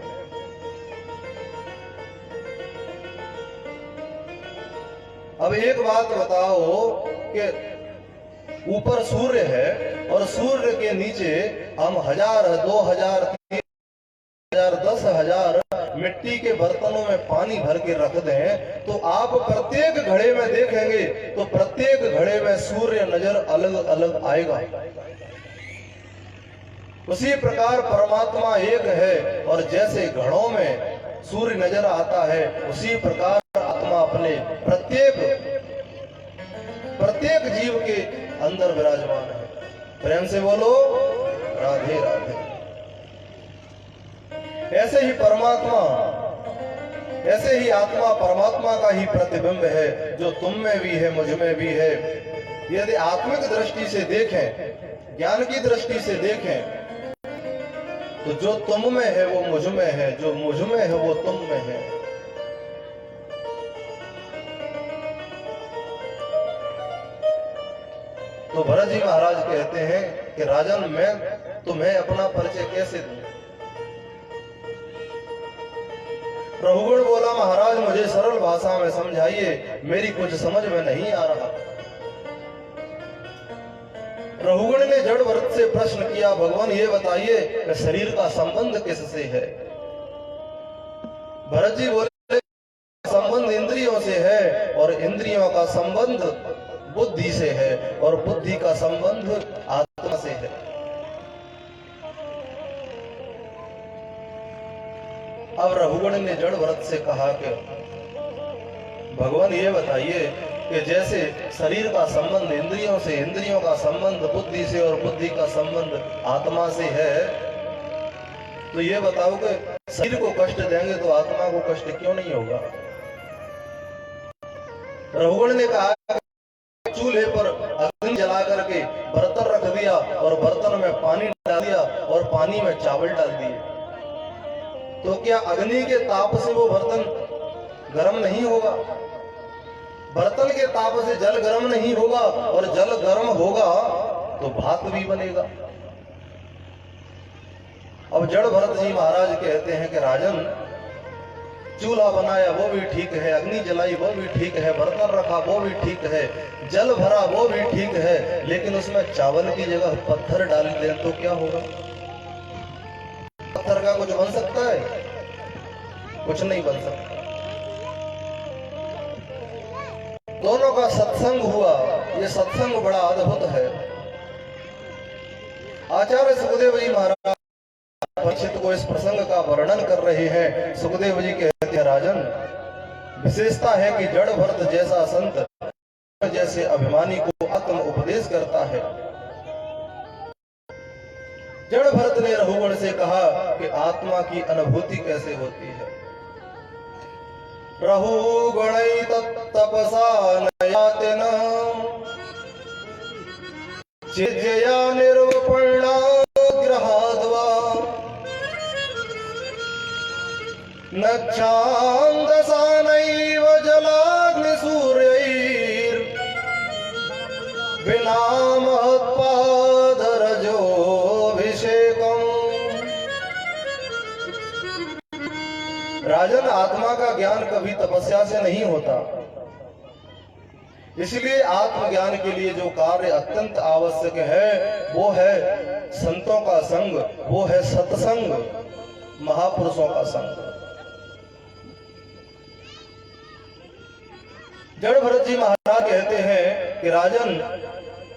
अब एक बात बताओ कि ऊपर सूर्य है और सूर्य के नीचे हम 1000, 2000, 3000, 10,000 मिट्टी के बर्तनों में पानी भर के रख दें, तो आप प्रत्येक घड़े में देखेंगे तो प्रत्येक घड़े में सूर्य नजर अलग अलग आएगा। उसी प्रकार परमात्मा एक है, और जैसे घड़ों में सूर्य नजर आता है, उसी प्रकार आत्मा अपने प्रत्येक जीव के अंदर विराजमान है। प्रेम से बोलो राधे राधे। ऐसे ही परमात्मा, ऐसे ही आत्मा परमात्मा का ही प्रतिबिंब है, जो तुम में भी है, मुझ में भी है। यदि आत्मिक दृष्टि से देखें, ज्ञान की दृष्टि से देखें, तो जो तुम में है वो मुझ में है, जो मुझ में है वो तुम में है। तो भरत जी महाराज कहते हैं कि राजन, मैं तुम्हें अपना परिचय कैसे दूं? रघुगण बोला, महाराज मुझे सरल भाषा में समझाइए, मेरी कुछ समझ में नहीं आ रहा। रघुगण ने जड़ भरत से प्रश्न किया, भगवान ये बताइए कि शरीर का संबंध किससे है? भरत जी बोले, संबंध इंद्रियों से है, और इंद्रियों का संबंध बुद्धि से है, और बुद्धि का संबंध आत्मा से है। अब रघुगण ने जड़ भरत से कहा कि भगवान ये बताइए कि जैसे शरीर का संबंध इंद्रियों से, इंद्रियों का संबंध बुद्धि से, और बुद्धि का संबंध आत्मा से है, तो ये बताओ कि शरीर को कष्ट देंगे तो आत्मा को कष्ट क्यों नहीं होगा? रघुगण ने कहा, चूल्हे पर अग्नि जला करके बर्तन रख दिया, और बर्तन में पानी डाल दिया, और पानी में चावल डाल दिए, तो क्या अग्नि के ताप से वो बर्तन गर्म नहीं होगा? बर्तन के ताप से जल गर्म नहीं होगा, और जल गर्म होगा तो भात भी बनेगा। अब जड़ भरत जी महाराज कहते हैं कि राजन, चूल्हा बनाया वो भी ठीक है, अग्नि जलाई वो भी ठीक है, बर्तन रखा वो भी ठीक है, जल भरा वो भी ठीक है, लेकिन उसमें चावल की जगह पत्थर डाल दें तो क्या होगा? पत्थर का कुछ बन सकता है? कुछ नहीं बन सकता। दोनों का सत्संग हुआ, ये सत्संग बड़ा अद्भुत है। आचार्य सुखदेव जी महाराज परीक्षित को इस प्रसंग का वर्णन कर रहे हैं। सुखदेव जी कहते हैं, राजन, विशेषता है कि जड़ भरत जैसा संत जैसे अभिमानी को आत्म उपदेश करता है। जड़ भरत ने रघुगण से कहा कि आत्मा की अनुभूति कैसे होती है? रघुगण तपसा नयातेन चिज्जया निर्वपण्णा ग्रहाद्वा नक्षान्दसानैव जलाग्निसूर्यैर् विना महत्पा राजन, आत्मा का ज्ञान कभी तपस्या से नहीं होता। इसलिए आत्मज्ञान के लिए जो कार्य अत्यंत आवश्यक है वो है संतों का संग, वो है सत्संग, महापुरुषों का संग। जड़ भरत जी महाराज कहते हैं कि राजन,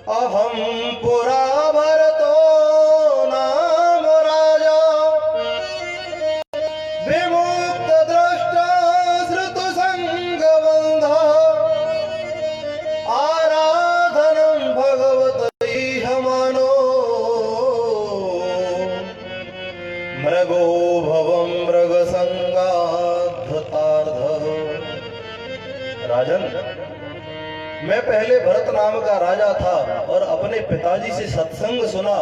अहम पुरा भरतो नाम राजा, विमुक्त दृष्टा श्रुत संग बंधा, आराधनम भगवत मनो, मृगो भवम मृग संगाधतार्ध। राजन, मैं पहले भरत नाम का राजा था और अपने पिताजी से सत्संग सुना,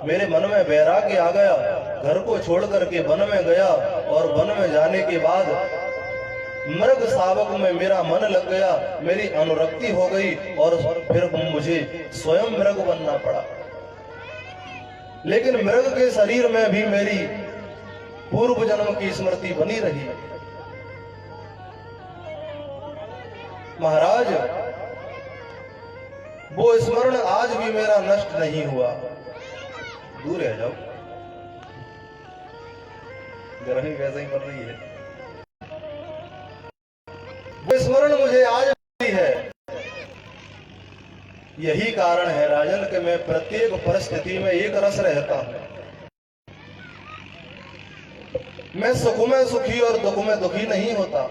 मेरे मन में वैराग्य आ गया, घर को छोड़ करके वन में गया और वन में जाने के बाद मृग शावक में मेरा मन लग गया, मेरी अनुरक्ति हो गई और फिर मुझे स्वयं मृग बनना पड़ा। लेकिन मृग के शरीर में भी मेरी पूर्व जन्म की स्मृति बनी रही। महाराज, वो स्मरण आज भी मेरा नष्ट नहीं हुआ। दूर है जाओ, गर्मी वैसे ही पड़ रही है। वो स्मरण मुझे आज भी है। यही कारण है राजन कि मैं प्रत्येक परिस्थिति में एक रस रहता हूं। मैं सुख में सुखी और दुख में दुखी नहीं होता,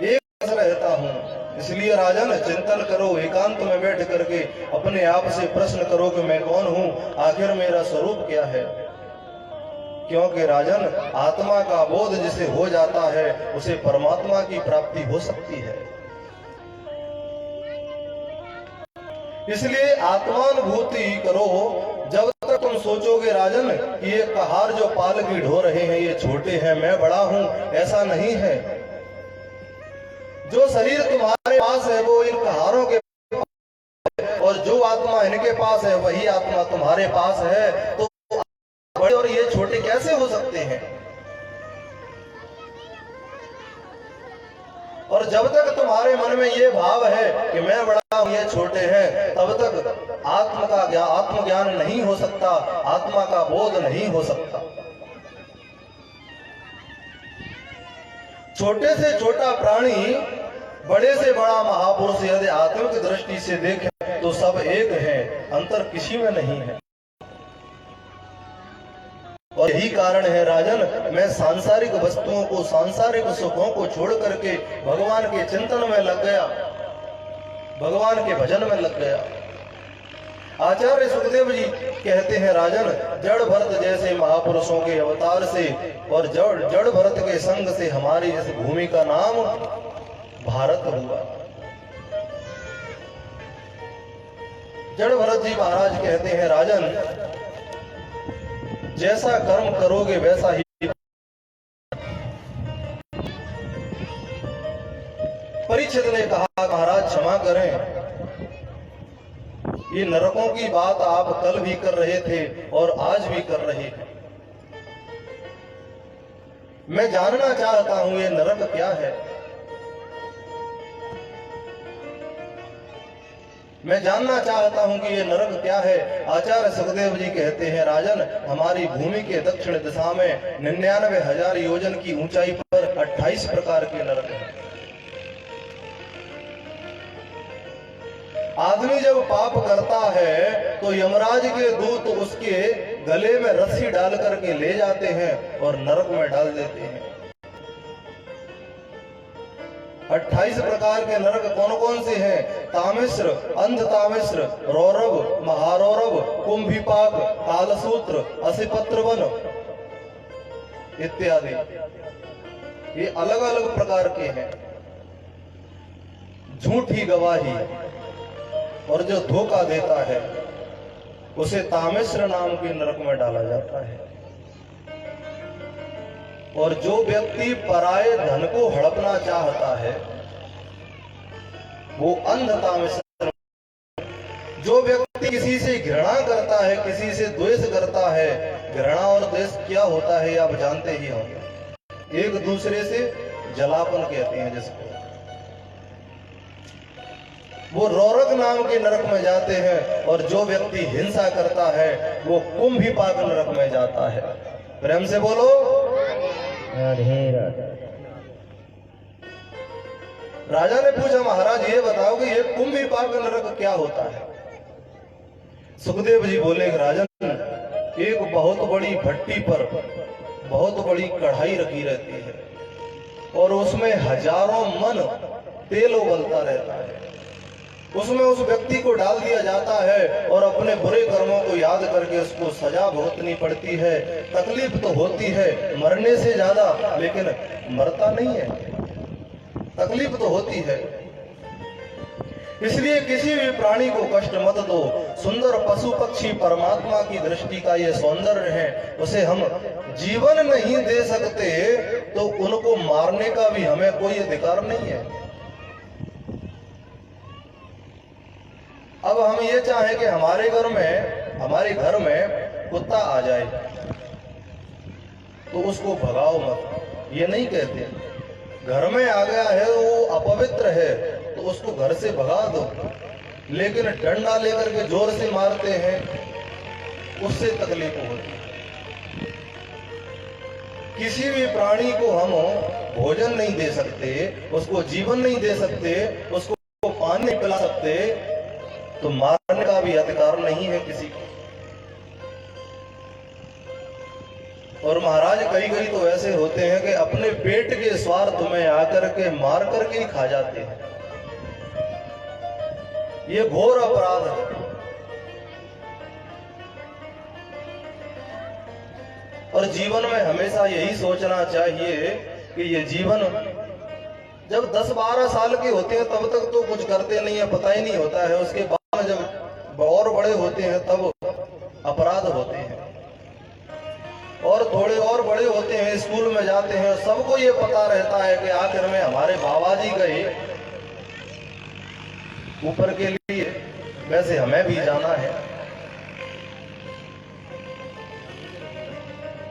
एक रस रहता हूं। इसलिए राजन, चिंतन करो, एकांत में बैठ करके अपने आप से प्रश्न करो कि मैं कौन हूं, आखिर मेरा स्वरूप क्या है। क्योंकि राजन, आत्मा का बोध जिसे हो जाता है उसे परमात्मा की प्राप्ति हो सकती है। इसलिए आत्मानुभूति करो। जब तक तुम सोचोगे राजन कि ये कहार जो पालकी ढो रहे हैं ये छोटे हैं, मैं बड़ा हूं, ऐसा नहीं है। जो शरीर तुम्हारे पास है वो इन कहारों के पास है, और जो आत्मा इनके पास है वही आत्मा तुम्हारे पास है। तो बड़े और ये छोटे कैसे हो सकते हैं? और जब तक तुम्हारे मन में ये भाव है कि मैं बड़ा हूं ये छोटे हैं, तब तक आत्मज्ञान नहीं हो सकता, आत्मा का बोध नहीं हो सकता। छोटे से छोटा प्राणी, बड़े से बड़ा महापुरुष यदि आत्मिक दृष्टि से देखें तो सब एक है, अंतर किसी में नहीं है। और यही कारण है राजन, मैं सांसारिक वस्तुओं को, सांसारिक सुखों को छोड़ करके भगवान के चिंतन में लग गया, भगवान के भजन में लग गया। आचार्य सुखदेव जी कहते हैं राजन, जड़ भरत जैसे महापुरुषों के अवतार से और जड़ भरत के संग से हमारी इस भूमि का नाम भारत हुआ। जड़ भरत जी महाराज कहते हैं राजन, जैसा कर्म करोगे वैसा ही। परीक्षित ने कहा, महाराज क्षमा करें, ये नरकों की बात आप कल भी कर रहे थे और आज भी कर रहे हैं। मैं जानना चाहता हूं ये नरक क्या है। मैं जानना चाहता हूं कि ये नरक क्या है। आचार्य सुखदेव जी कहते हैं राजन, हमारी भूमि के दक्षिण दिशा में 99,000 योजन की ऊंचाई पर 28 प्रकार के नरक हैं। आदमी जब पाप करता है तो यमराज के दूत उसके गले में रस्सी डाल करके ले जाते हैं और नरक में डाल देते हैं। 28 प्रकार के नरक कौन कौन से हैं? तामिश्र, अंध तामिश्र, रौरव, महारौरव, कुंभीपाक, कालसूत्र, असिपत्रवन इत्यादि। ये अलग अलग प्रकार के हैं। झूठी गवाही और जो धोखा देता है उसे तामिश्र नाम के नरक में डाला जाता है। और जो व्यक्ति पराये धन को हड़पना चाहता है वो अंध तामिश्र। जो व्यक्ति किसी से घृणा करता है, किसी से द्वेष करता है, घृणा और द्वेष क्या होता है आप जानते ही होंगे। एक दूसरे से जलापन कहते हैं जिसको, वो रोरक नाम के नरक में जाते हैं, और जो व्यक्ति हिंसा करता है वो कुंभीपाक नरक में जाता है। प्रेम से बोलो राधे राधे। राजा ने पूछा, महाराज ये बताओ कि ये कुंभीपाक नरक क्या होता है? सुखदेव जी बोले, राजन, एक बहुत बड़ी भट्टी पर बहुत बड़ी कढ़ाई रखी रहती है और उसमें हजारों मन तेल उबलता रहता है। उसमें उस व्यक्ति को डाल दिया जाता है और अपने बुरे कर्मों को याद करके उसको सजा भुगतनी पड़ती है। तकलीफ तो होती है मरने से ज्यादा, लेकिन मरता नहीं है, तकलीफ तो होती है। इसलिए किसी भी प्राणी को कष्ट मत दो। सुंदर पशु पक्षी परमात्मा की दृष्टि का ये सौंदर्य है, उसे हम जीवन नहीं दे सकते तो उनको मारने का भी हमें कोई अधिकार नहीं है। अब हम ये चाहें कि हमारे घर में कुत्ता आ जाए तो उसको भगाओ मत, ये नहीं कहते। घर में आ गया है, वो अपवित्र है तो उसको घर से भगा दो, लेकिन डंडा लेकर के जोर से मारते हैं, उससे तकलीफ होती है। किसी भी प्राणी को हम भोजन नहीं दे सकते, उसको जीवन नहीं दे सकते, उसको पानी नहीं पिला सकते, तो मारने का भी अधिकार नहीं है किसी को। और महाराज कई तो ऐसे होते हैं कि अपने पेट के स्वार्थ में आकर के मार करके ही खा जाते हैं। ये घोर अपराध है। और जीवन में हमेशा यही सोचना चाहिए कि ये जीवन जब 10-12 साल के होते हैं तब तक तो कुछ करते नहीं है, पता ही नहीं होता है। उसके बाद जब और बड़े होते हैं तब अपराध होते हैं, और थोड़े और बड़े होते हैं, स्कूल में जाते हैं, सबको ये पता रहता है कि आखिर में हमारे बाबा जी गए ऊपर के लिए, वैसे हमें भी जाना है।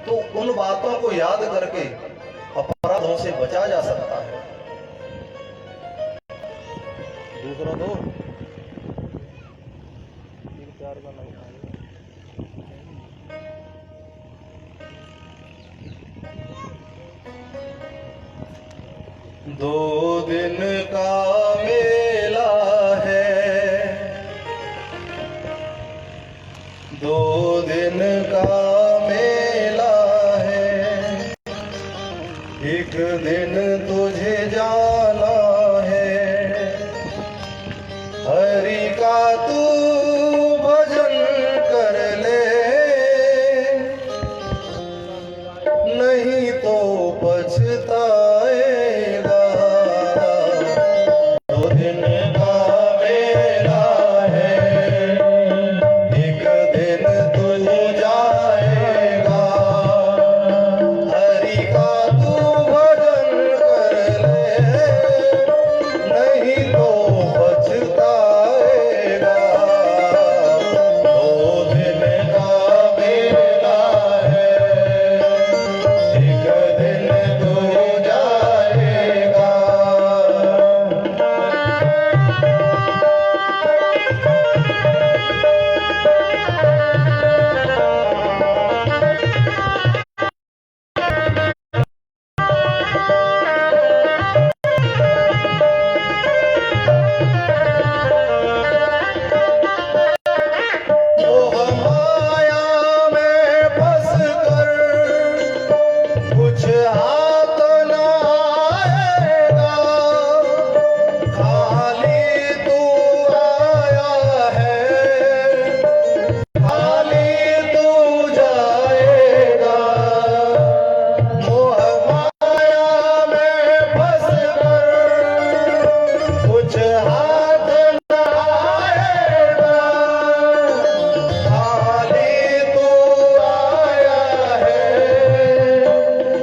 तो उन बातों को याद करके अपराधों से बचा जा सकता है। दूसरा दो प्यार का नहीं। दो दिन का मेला है, 2 दिन का मेला है, एक दिन तुझे जाना है, हरि का तू भजन कर ले, नहीं तो पछताएगा।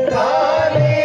खाली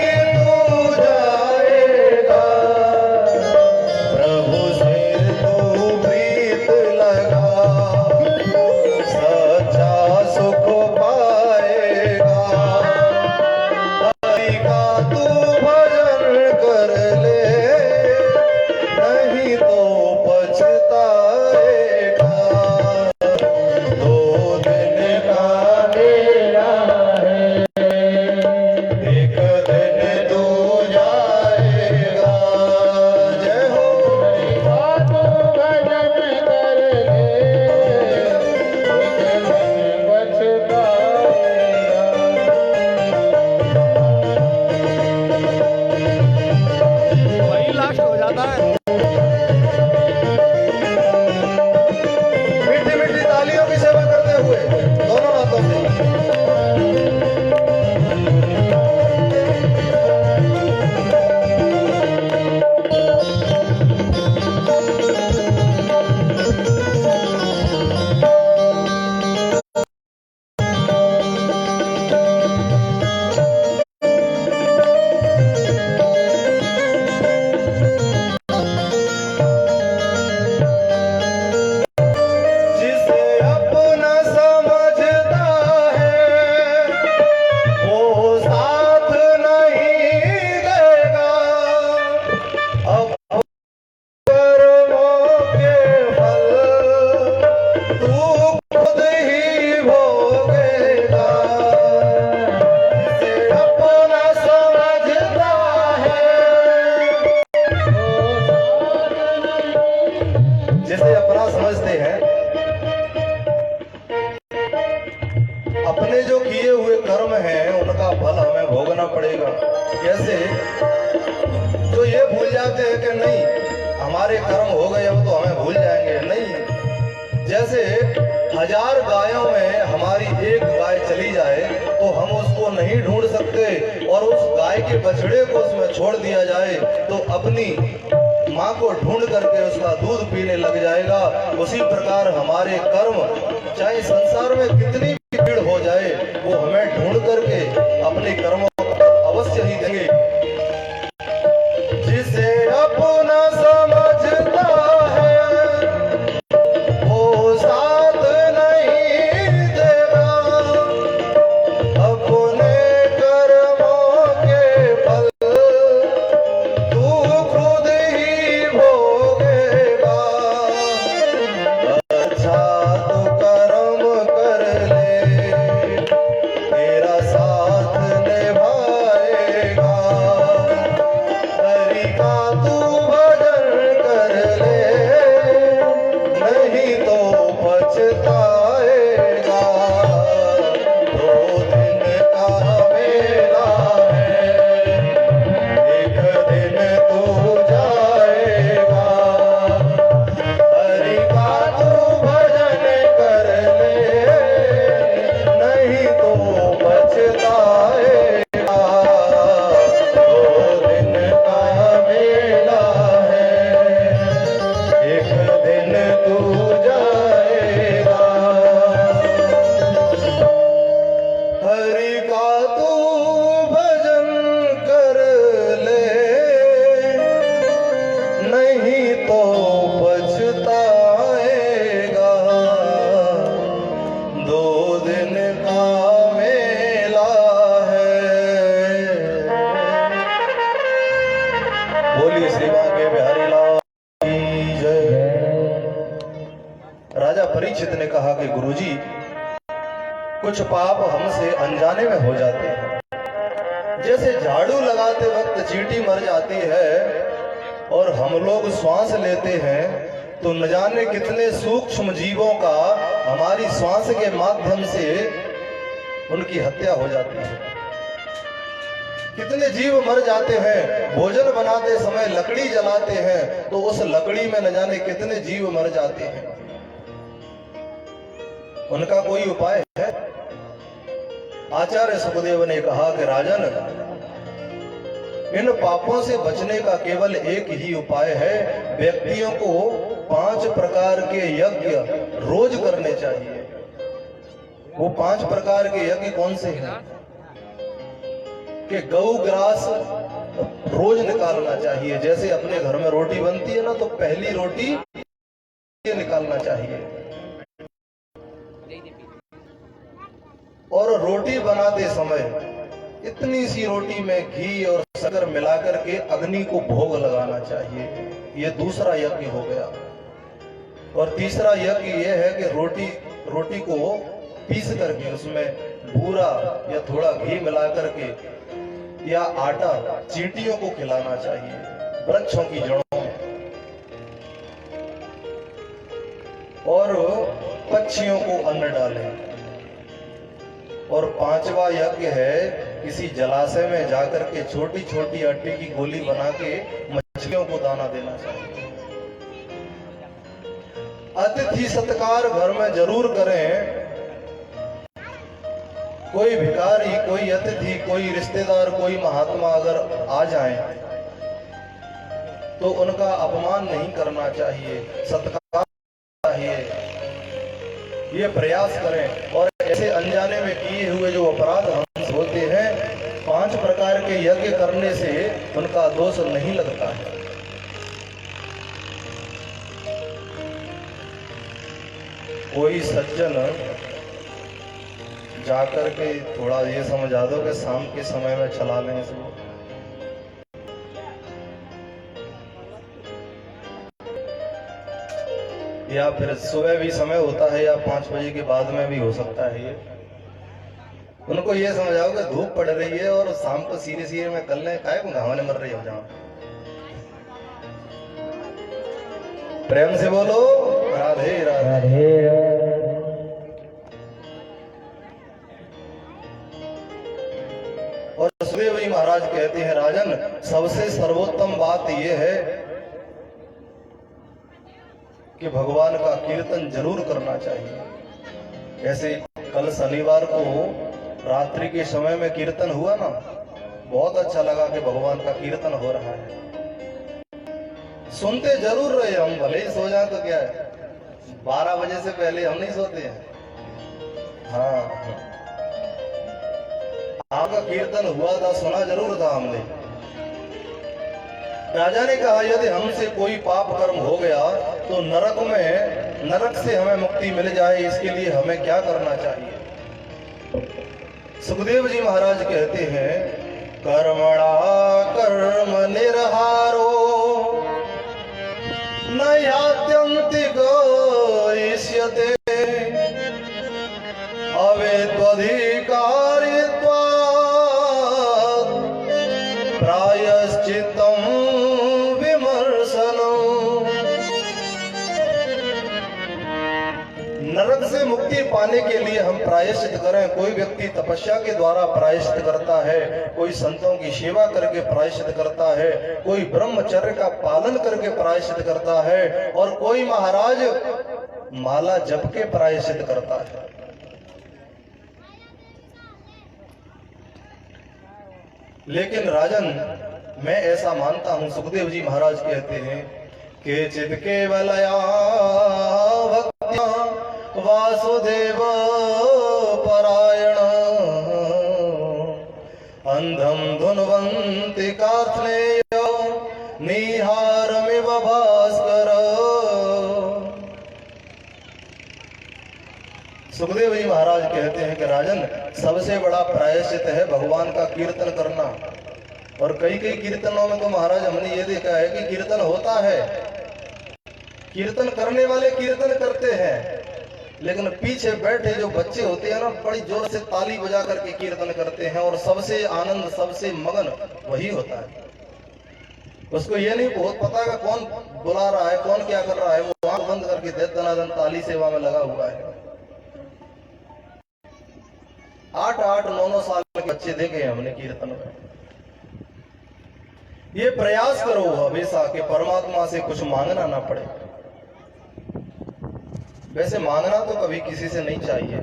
कैसे? जो ये भूल जाते हैं कि नहीं हमारे कर्म हो गए अब तो हमें भूल जाएंगे, नहीं। जैसे 1000 गायों में हमारी एक गाय चली जाए तो हम उसको नहीं ढूंढ सकते और उस गाय के बछड़े को उसमें छोड़ दिया जाए तो अपनी माँ को ढूंढ करके उसका दूध पीने लग जाएगा। उसी प्रकार हमारे कर्म चाहे संसार में कितनी भी भीड़ हो जाए वो हमें ढूंढ करके अपने कर्मों को अवश्य ही देंगे। जिसे अपना समझता है वो साथ नहीं देगा, अपने कर्मों के फल तू खुद ही भोगेगा। अच्छा तू कर्म कर ले तेरा साथ निभाएगा, हरि का तू भजन कर ले नहीं तो पछताएगा। 2 दिन का मेला है एक दिन तू जाएगा, हरि का तू भजन कर ले नहीं तो पछताएगा। 2 दिन का मेला है एक दिन तू जाएगा, हरि का तू भजन कर ले नहीं तो पछताएगा। 2 दिन का मेला है। बोलिए श्री बांके बिहारी लाल की जय। राजा परीक्षित ने कहा कि गुरुजी कुछ पाप हमसे अनजाने में हो जाते हैं। जैसे झाड़ू लगाते वक्त चींटी मर जाती है और हम लोग श्वास लेते हैं तो न जाने कितने सूक्ष्म जीवों का हमारी श्वास के माध्यम से उनकी हत्या हो जाती है। कितने जीव मर जाते हैं। भोजन बनाते समय लकड़ी जलाते हैं तो उस लकड़ी में न जाने कितने जीव मर जाते हैं। उनका कोई उपाय है? आचार्य सुखदेव ने कहा कि राजन इन पापों से बचने का केवल एक ही उपाय है। व्यक्तियों को 5 प्रकार के यज्ञ रोज करने चाहिए। वो 5 प्रकार के यज्ञ कौन से हैं? कि गौ ग्रास रोज निकालना चाहिए। जैसे अपने घर में रोटी बनती है ना तो पहली रोटी निकालना चाहिए। और रोटी बनाते समय इतनी सी रोटी में घी और शक्कर मिलाकर के अग्नि को भोग लगाना चाहिए। ये दूसरा यज्ञ हो गया। और तीसरा यज्ञ ये है कि रोटी को पीस करके उसमें बूरा या थोड़ा घी मिला करके या आटा चींटियों को खिलाना चाहिए वृक्षों की जड़ों में। और पक्षियों को अन्न डालें। और 5वां यज्ञ है किसी जलाशय में जाकर के छोटी छोटी आटे की गोली बना के मछलियों को दाना देना चाहिए। अतिथि सत्कार घर में जरूर करें। कोई भिखारी, कोई अतिथि, कोई रिश्तेदार, कोई महात्मा अगर आ जाए तो उनका अपमान नहीं करना चाहिए, सत्कार चाहिए। ये प्रयास करें। और ऐसे अनजाने में किए हुए जो अपराध हमसे होते हैं 5 प्रकार के यज्ञ करने से उनका दोष नहीं लगता है। कोई सज्जन जाकर के थोड़ा ये समझा दो कि शाम के समय में चला लें इसको। या फिर सुबह भी समय होता है या 5 बजे के बाद में भी हो सकता है। ये उनको ये समझाओ कि धूप पड़ रही है और शाम को सीधे सीधे में कर लें, काहे को घावने मर रही हो जाओ। प्रेम से बोलो राधे राधे। और सुबह वही महाराज महाराज कहते हैं राजन, सबसे सर्वोत्तम बात यह है कि भगवान का कीर्तन जरूर करना चाहिए। ऐसे कल शनिवार को रात्रि के समय में कीर्तन हुआ ना, बहुत अच्छा लगा कि भगवान का कीर्तन हो रहा है। सुनते जरूर रहे हम, भले ही सो जाए तो क्या है, 12 बजे से पहले हम नहीं सोते हैं। हाँ, आपका कीर्तन हुआ था, सुना जरूर था हमने। राजा ने कहा यदि हमसे कोई पाप कर्म हो गया तो नरक से हमें मुक्ति मिल जाए, इसके लिए हमें क्या करना चाहिए। सुखदेव जी महाराज कहते हैं, कर्मणा कर्म निर्हारो न यात्यंतिक इष्यते अवेत्वधिकारित्वात् प्रायश्चित्तं विमर्शनम्। नरक से मुक्ति पाने के लिए हम प्रायश्चित करें। कोई व्यक्ति तपस्या के द्वारा प्रायश्चित करता है, कोई संतों की सेवा करके प्रायश्चित करता है, कोई ब्रह्मचर्य का पालन करके प्रायश्चित करता है, और कोई महाराज माला जप के प्रायश्चित करता है। लेकिन राजन, मैं ऐसा मानता हूं, सुखदेव जी महाराज कहते हैं कि चित केवलया भक्त्या वासुदेव परायण अंधम धुन्वन्ति कार्त्स्नेय निहारमिव भास्कर। सुखदेव जी महाराज कहते हैं कि राजन, सबसे बड़ा प्रायश्चित है भगवान का कीर्तन करना। और कई कीर्तनों में तो महाराज हमने ये देखा है कि कीर्तन होता है, कीर्तन करने वाले कीर्तन करते हैं, लेकिन पीछे बैठे जो बच्चे होते हैं ना, बड़ी जोर से ताली बजा करके कीर्तन करते हैं, और सबसे आनंद, सबसे मगन वही होता है। उसको ये नहीं बहुत पता कि कौन बुला रहा है, कौन क्या कर रहा है, वो आंख बंद करके दनादन ताली सेवा में लगा हुआ है। 8-8, 9-9 साल के बच्चे देखे हमने कीर्तन में। ये प्रयास करो हमेशा कि परमात्मा से कुछ मांगना ना पड़े। वैसे मांगना तो कभी किसी से नहीं चाहिए,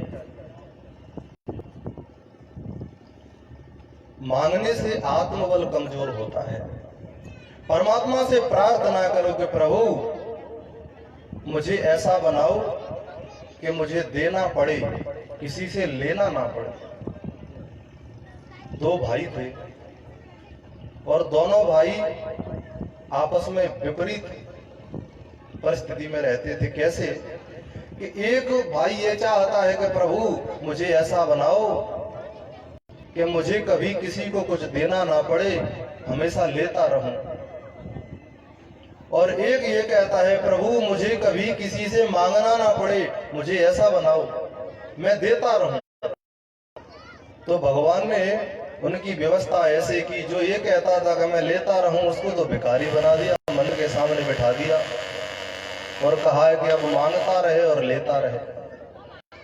मांगने से आत्मबल कमजोर होता है। परमात्मा से प्रार्थना करो कि प्रभु मुझे ऐसा बनाओ कि मुझे देना पड़े, किसी से लेना ना पड़े। 2 भाई थे और दोनों भाई आपस में विपरीत परिस्थिति में रहते थे। कैसे कि एक भाई ये चाहता है कि प्रभु मुझे ऐसा बनाओ कि मुझे कभी किसी को कुछ देना ना पड़े, हमेशा लेता रहूं। और एक ये कहता है प्रभु मुझे कभी किसी से मांगना ना पड़े, मुझे ऐसा बनाओ मैं देता रहूं। तो भगवान ने उनकी व्यवस्था ऐसे की, जो ये कहता था कि मैं लेता रहूं, उसको तो भिखारी बना दिया, मन के सामने बिठा दिया और कहा है कि अब मांगता रहे और लेता रहे।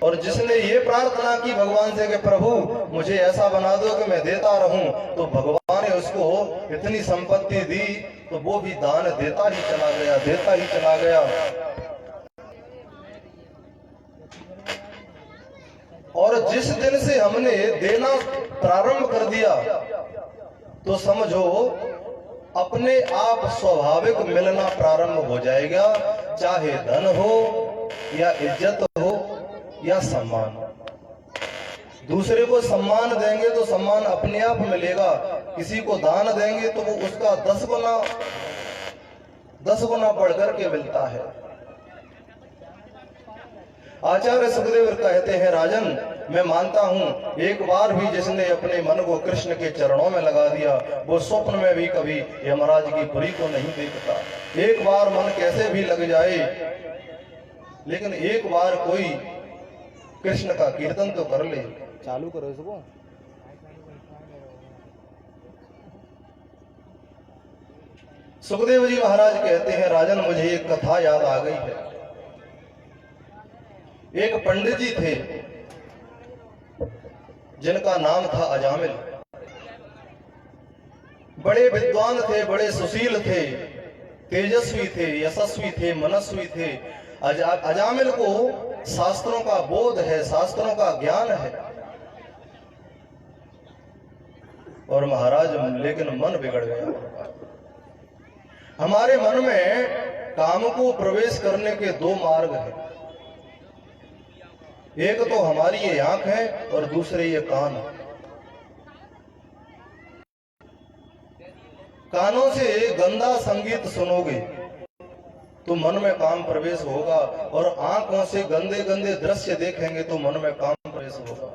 और जिसने ये प्रार्थना की भगवान से कि प्रभु मुझे ऐसा बना दो कि मैं देता रहूं, तो भगवान ने उसको इतनी संपत्ति दी, तो वो भी दान देता ही चला गया, देता ही चला गया। और जिस दिन से हमने देना प्रारंभ कर दिया, तो समझो अपने आप स्वाभाविक मिलना प्रारंभ हो जाएगा, चाहे धन हो या इज्जत हो या सम्मान। दूसरे को सम्मान देंगे तो सम्मान अपने आप मिलेगा, किसी को दान देंगे तो वो उसका 10 गुना बढ़ करके मिलता है। आचार्य सुखदेव कहते हैं राजन, मैं मानता हूं एक बार भी जिसने अपने मन को कृष्ण के चरणों में लगा दिया, वो स्वप्न में भी कभी यमराज की पुरी को नहीं देखता। एक बार मन कैसे भी लग जाए, लेकिन एक बार कोई कृष्ण का कीर्तन तो कर ले। चालू करो इसको। सुखदेव जी महाराज कहते हैं राजन, मुझे एक कथा याद आ गई है। एक पंडित जी थे जिनका नाम था अजामिल। बड़े विद्वान थे, बड़े सुशील थे, तेजस्वी थे, यशस्वी थे, मनस्वी थे। अजामिल को शास्त्रों का बोध है, शास्त्रों का ज्ञान है। और महाराज लेकिन मन बिगड़ गया। हमारे मन में काम को प्रवेश करने के दो मार्ग हैं। एक तो हमारी ये आंख है और दूसरे ये कान। कानों से गंदा संगीत सुनोगे तो मन में काम प्रवेश होगा, और आंखों से गंदे गंदे दृश्य देखेंगे तो मन में काम प्रवेश होगा।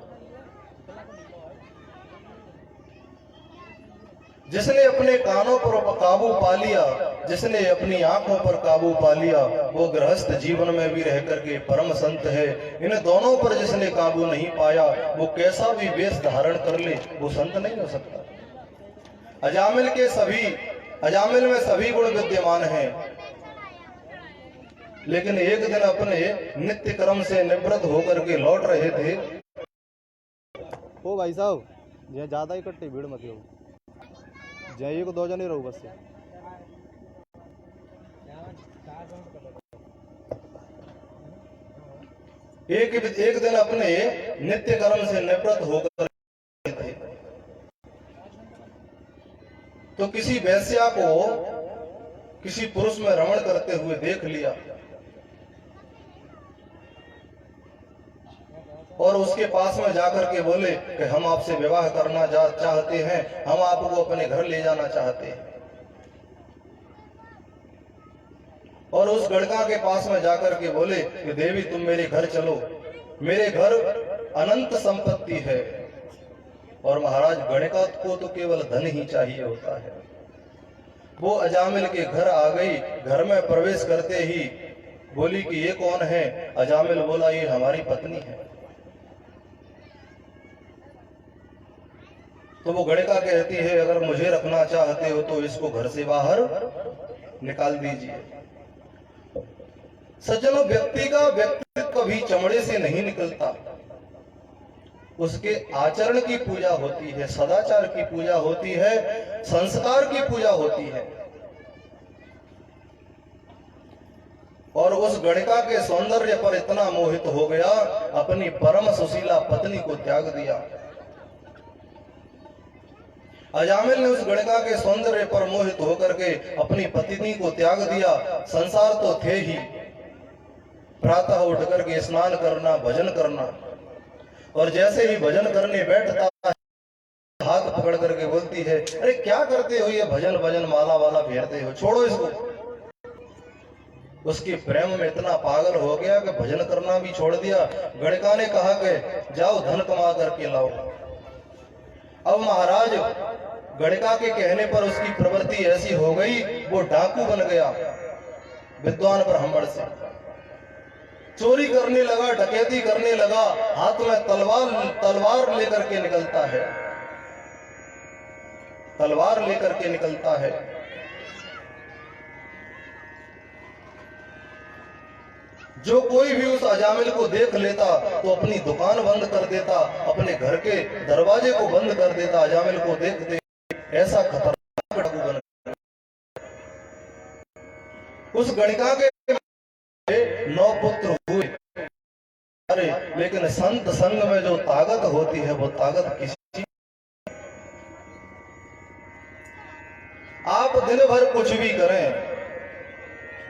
जिसने अपने कानों पर काबू पा लिया, जिसने अपनी आंखों पर काबू पा लिया, वो गृहस्थ जीवन में भी रह करके परम संत है। इन दोनों पर जिसने काबू नहीं पाया, वो कैसा भी वेश धारण कर ले, वो संत नहीं हो सकता। अजामिल में सभी गुण विद्यमान हैं, लेकिन एक दिन अपने नित्य कर्म से निवृत्त होकर के लौट रहे थे। ओ भाई साहब, जे ज्यादा इकट्ठी भीड़ मत हो, जय को दो जने रहो बस। एक दिन अपने नित्य कर्म से निवृत्त होकर थे, तो किसी वैश्या को किसी पुरुष में रमण करते हुए देख लिया, और उसके पास में जाकर के बोले कि हम आपसे विवाह करना चाहते हैं, हम आपको अपने घर ले जाना चाहते हैं। और उस गणका के पास में जाकर के बोले कि देवी तुम मेरे घर चलो, मेरे घर अनंत संपत्ति है। और महाराज गणका को तो केवल धन ही चाहिए होता है। वो अजामिल के घर आ गई, घर में प्रवेश करते ही बोली कि ये कौन है? अजामिल बोला ये हमारी पत्नी है। तो वो गणिका कहती है अगर मुझे रखना चाहते हो तो इसको घर से बाहर निकाल दीजिए। सज्जनों, व्यक्ति का व्यक्तित्व कभी चमड़े से नहीं निकलता, उसके आचरण की पूजा होती है, सदाचार की पूजा होती है, संस्कार की पूजा होती है। और उस गणिका के सौंदर्य पर इतना मोहित हो गया, अपनी परम सुशीला पत्नी को त्याग दिया। अजामिल ने उस गणिका के सौंदर्य पर मोहित होकर के अपनी पत्नी को त्याग दिया। संसार तो थे ही, प्रातः उठ करके स्नान करना, भजन करना, और जैसे ही भजन करने बैठता है हाथ पकड़ करके बोलती है अरे क्या करते हो ये भजन भजन माला वाला फेरते हो, छोड़ो इसको। उसके प्रेम में इतना पागल हो गया कि भजन करना भी छोड़ दिया। गणिका ने कहा कि जाओ धन कमा करके लाओ। अब महाराज गणिका के कहने पर उसकी प्रवृत्ति ऐसी हो गई, वो डाकू बन गया, विद्वान ब्राह्मण से चोरी करने लगा, डकैती करने लगा, हाथ में तलवार लेकर के निकलता है, तलवार लेकर के निकलता है। जो कोई भी उस अजामिल को देख लेता तो अपनी दुकान बंद कर देता, अपने घर के दरवाजे को बंद कर देता। अजामिल को देखते ऐसा खतरनाक डाकू बन गया। उस गणिका के 9 पुत्र हुए, अरे लेकिन संत संग में जो ताकत होती है वो ताकत किसी। आप दिन भर कुछ भी करें,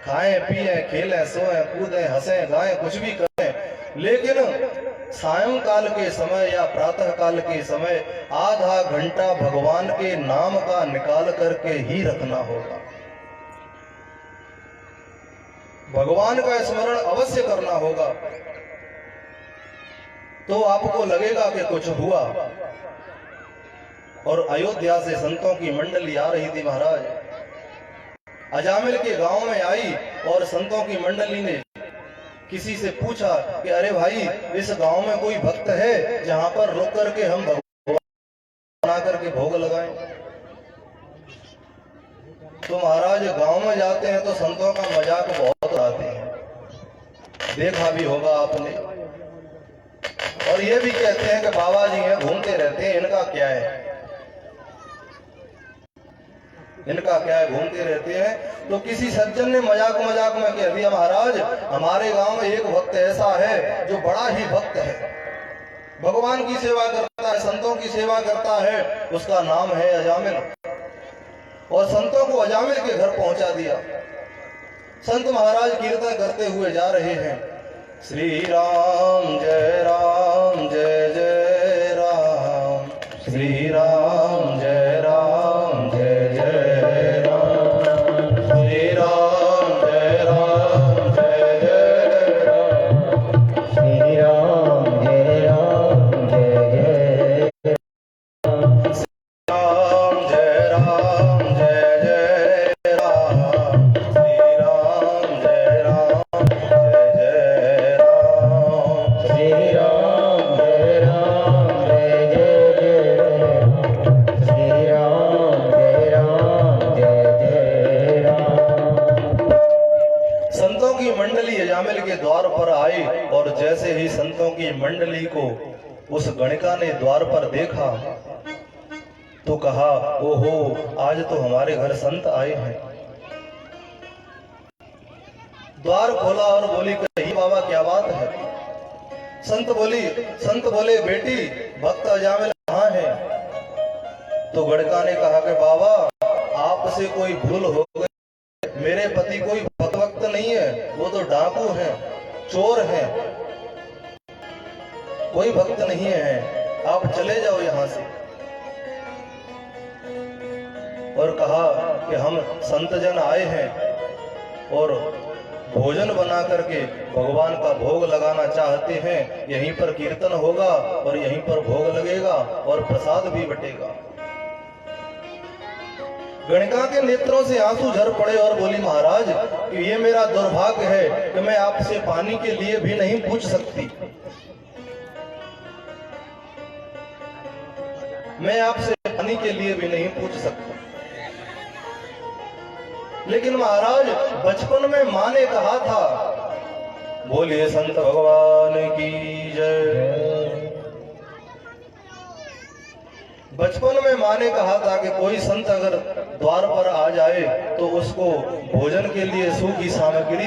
खाएं पिए खेलें सोएं कूदें हंसें गाएं, कुछ भी करें, लेकिन सायंकाल के समय या प्रातः काल के समय आधा घंटा भगवान के नाम का निकाल करके ही रखना होगा। भगवान का स्मरण अवश्य करना होगा, तो आपको लगेगा कि कुछ हुआ। और अयोध्या से संतों की मंडली आ रही थी महाराज, अजामिल के गांव में आई और संतों की मंडली ने किसी से पूछा कि अरे भाई इस गांव में कोई भक्त है जहां पर रुक करके हम भगवान बना करके भोग लगाएं। तो महाराज गांव में जाते हैं तो संतों का मजाक बहुत उड़ाते हैं, देखा भी होगा आपने। और ये भी कहते हैं कि बाबा जी हैं, घूमते रहते हैं, इनका क्या है। इनका क्या है, घूमते रहते हैं। तो किसी सज्जन ने मजाक मजाक में कह दिया, महाराज हमारे गांव में एक भक्त ऐसा है जो बड़ा ही भक्त है, भगवान की सेवा करता है, संतों की सेवा करता है, उसका नाम है अजामिल। और संतों को अजामिल के घर पहुंचा दिया। संत महाराज कीर्तन करते हुए जा रहे हैं, श्री राम जय जय राम, श्री राम जय जय राम, श्री राम जय राम श्री राम जय राम जय राम जय जय राम, श्री राम जय राम श्री राम जय श्री राम जय राम। संतों की मंडली अजामिल के द्वार पर आई और जैसे ही संतों की मंडली को उस गणिका ने द्वार पर देखा तो कहा, ओहो आज तो हमारे घर संत आए हैं। द्वार खोला और बोली, कही बाबा क्या बात है। संत बोले बेटी भक्त अजामिल कहाँ है। तो गणिका ने कहा कि बाबा आपसे कोई भूल हो गई, मेरे पति कोई भक्त नहीं है, वो तो डाकू हैं, चोर हैं, कोई भक्त नहीं है, आप चले जाओ यहां से। और कहा कि हम संत जन आए हैं और भोजन बना करके भगवान का भोग लगाना चाहते हैं, यहीं पर कीर्तन होगा और यहीं पर भोग लगेगा और प्रसाद भी बटेगा। गणिका के नेत्रों से आंसू झर पड़े और बोली, महाराज कि ये मेरा दुर्भाग्य है कि मैं आपसे पानी के लिए भी नहीं पूछ सकती, मैं आपसे पानी के लिए भी नहीं पूछ सकता। लेकिन महाराज बचपन में माँ ने कहा था, बोलिए संत भगवान की जय। बचपन में माँ ने कहा था कि कोई संत अगर द्वार पर आ जाए तो उसको भोजन के लिए सूखी सामग्री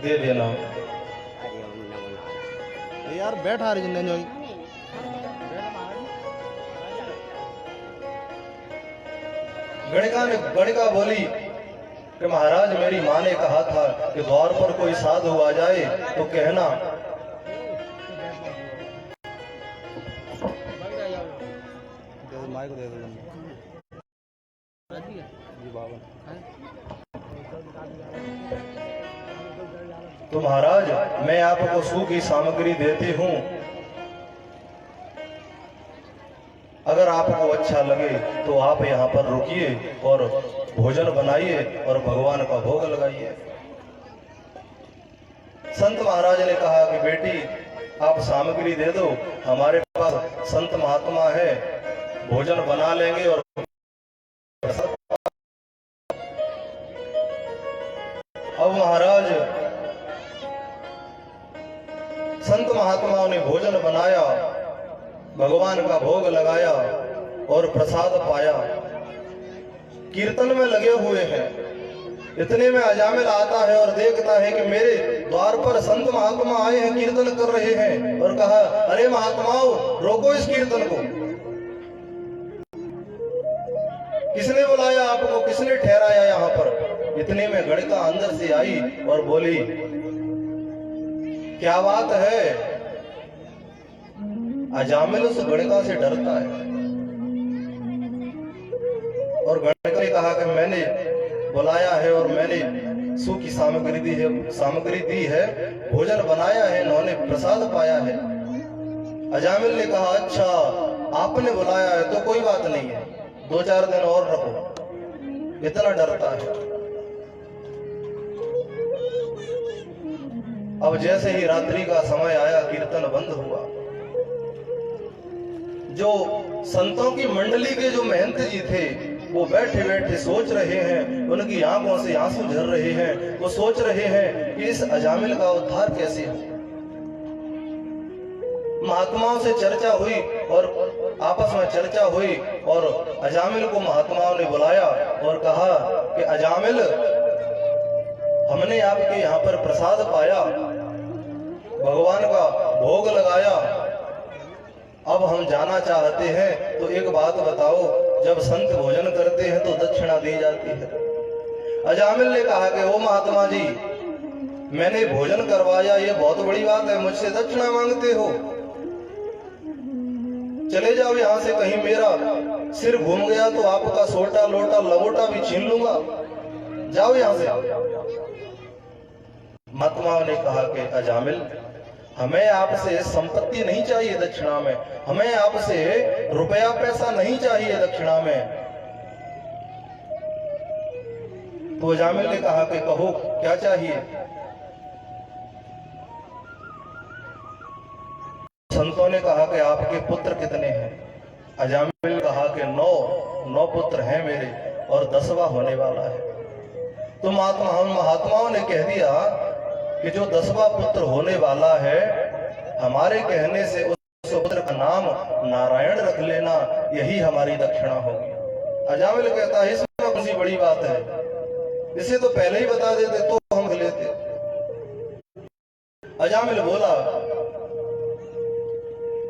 दे देना। यार बैठ आ रही जिंदगी गणिका बोली कि महाराज मेरी माँ ने कहा था कि द्वार पर कोई साधु आ जाए तो कहना माइक दे दो जी बाबा। तो महाराज मैं आपको सूखी सामग्री देती हूँ, अगर आपको अच्छा लगे तो आप यहाँ पर रुकिए और भोजन बनाइए और भगवान का भोग लगाइए। संत महाराज ने कहा कि बेटी आप सामग्री दे दो, हमारे पास संत महात्मा है, भोजन बना लेंगे और अब महाराज संत महात्माओं ने भोजन बनाया, भगवान का भोग लगाया और प्रसाद पाया। कीर्तन में लगे हुए हैं, इतने में अजामिल आता है और देखता है कि मेरे द्वार पर संत महात्मा आए हैं, कीर्तन कर रहे हैं, और कहा, अरे महात्माओं रोको इस कीर्तन को, किसने बुलाया आपको, किसने ठहराया यहाँ पर। इतने में गणिका अंदर से आई और बोली, क्या बात है। अजामिल उस गणिका से डरता है और गणिका ने कहा कि मैंने बुलाया है और मैंने सूखी सामग्री दी है, भोजन बनाया है, इन्होंने प्रसाद पाया है। अजामिल ने कहा, अच्छा आपने बुलाया है तो कोई बात नहीं है, 2-4 दिन और रखो। इतना डरता है। अब जैसे ही रात्रि का समय आया, कीर्तन बंद हुआ। जो संतों की मंडली के जो महंत जी थे वो बैठे बैठे सोच रहे हैं, उनकी आंखों से आंसू झर रहे हैं। वो सोच रहे हैं कि इस अजामिल का उद्धार कैसे हो। महात्माओं से चर्चा हुई और आपस में चर्चा हुई और अजामिल को महात्माओं ने बुलाया और कहा कि अजामिल, हमने आपके यहाँ पर प्रसाद पाया, भगवान का भोग लगाया, अब हम जाना चाहते हैं, तो एक बात बताओ, जब संत भोजन करते हैं तो दक्षिणा दी जाती है। अजामिल ने कहा कि ओ महात्मा जी, मैंने भोजन करवाया, ये बहुत बड़ी बात है, मुझसे दक्षिणा मांगते हो? चले जाओ यहाँ से, कहीं मेरा सिर घूम गया तो आपका सोटा लोटा लवोटा भी छीन लूंगा, जाओ यहाँ से। महात्माओं ने कहा कि अजामिल, हमें आपसे संपत्ति नहीं चाहिए दक्षिणा में, हमें आपसे रुपया पैसा नहीं चाहिए दक्षिणा में। तो अजामिल ने कहा कि कहो क्या चाहिए? संतों ने कहा कि आपके पुत्र कितने हैं? अजामिल ने कहा कि 9 पुत्र हैं मेरे और 10वां होने वाला है। तो महात्माओं ने कह दिया कि जो 10वां पुत्र होने वाला है, हमारे कहने से उस पुत्र का नाम नारायण रख लेना, यही हमारी दक्षिणा होगी। अजामिल कहता है इसमें कौन सी बड़ी बात है, इसे तो पहले ही बता देते तो हम लेते। अजामिल बोला,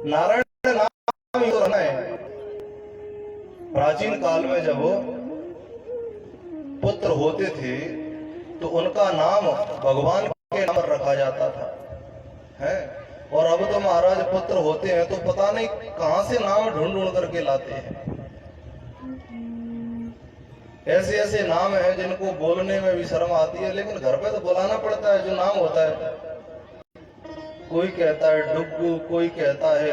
नारायण नाम ही तो रहना है। प्राचीन काल में जब पुत्र होते थे तो उनका नाम भगवान के नाम पर रखा जाता था, है? और अब तो महाराज पुत्र होते हैं तो पता नहीं कहां से नाम ढूंढ ढूंढ करके लाते हैं। ऐसे ऐसे नाम हैं जिनको बोलने में भी शर्म आती है, लेकिन घर पे तो बुलाना पड़ता है जो नाम होता है। कोई कहता है डुग्गू, कोई कहता है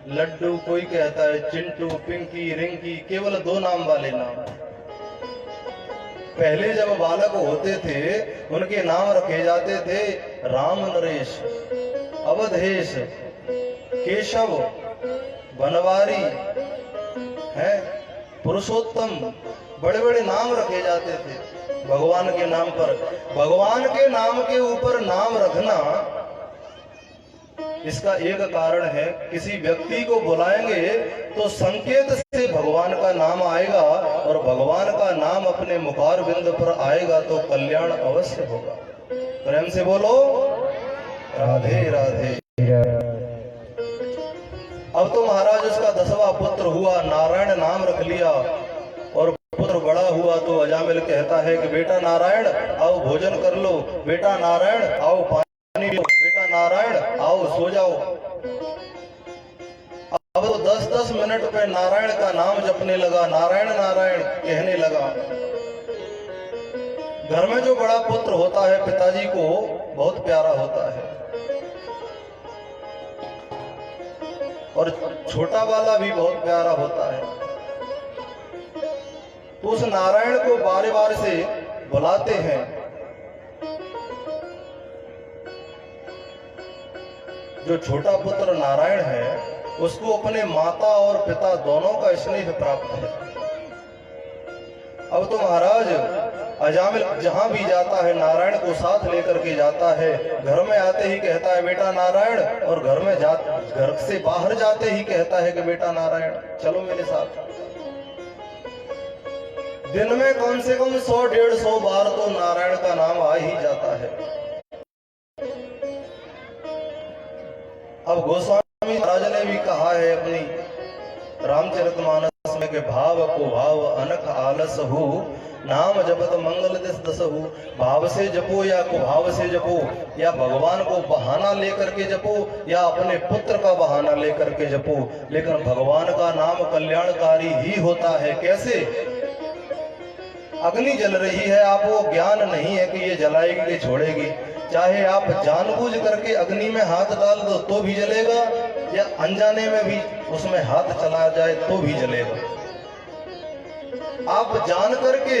लड्डू, कोई कहता है चिंटू, पिंकी, रिंकी, केवल 2 नाम वाले नाम। पहले जब बालक होते थे उनके नाम रखे जाते थे राम नरेश, अवधेश, केशव, बनवारी, है पुरुषोत्तम, बड़े बड़े नाम रखे जाते थे भगवान के नाम पर। भगवान के नाम के ऊपर नाम रखना, इसका एक कारण है, किसी व्यक्ति को बुलाएंगे तो संकेत से भगवान का नाम आएगा और भगवान का नाम अपने मुखार बिंद पर आएगा तो कल्याण अवश्य होगा। प्रेम से बोलो राधे राधे। अब तो महाराज उसका 10वां पुत्र हुआ, नारायण नाम रख लिया और पुत्र बड़ा हुआ तो अजामिल कहता है कि बेटा नारायण आओ भोजन कर लो, बेटा नारायण आओ पानी लो, बेटा नारायण आओ सो जाओ। अब तो 10-10 मिनट पे नारायण का नाम जपने लगा, नारायण नारायण कहने लगा। घर में जो बड़ा पुत्र होता है पिताजी को बहुत प्यारा होता है और छोटा वाला भी बहुत प्यारा होता है। तो उस नारायण को बार बार से बुलाते हैं। जो छोटा पुत्र नारायण है उसको अपने माता और पिता दोनों का स्नेह प्राप्त है। अब तो महाराज अजामिल जहां भी जाता है नारायण को साथ लेकर के जाता है। घर में आते ही कहता है बेटा नारायण, और घर से बाहर जाते ही कहता है कि बेटा नारायण चलो मेरे साथ। दिन में कम से कम 100-150 बार तो नारायण का नाम आ ही जाता है। अब गोस्वामी महाराज ने भी कहा है अपनी रामचरितमानस में कि भाव को भाव अनख आलस हो, नाम जपत मंगल दिस दसहु। भाव से जपो या कुभाव से जपो, या भगवान को बहाना लेकर के जपो या अपने पुत्र का बहाना लेकर के जपो, लेकिन भगवान का नाम कल्याणकारी ही होता है। कैसे? अग्नि जल रही है, आपको ज्ञान नहीं है कि ये जलाएगी कि छोड़ेगी। चाहे आप जानबूझ करके अग्नि में हाथ डाल दो तो भी जलेगा, या अनजाने में भी उसमें हाथ चला जाए तो भी जलेगा। आप जान करके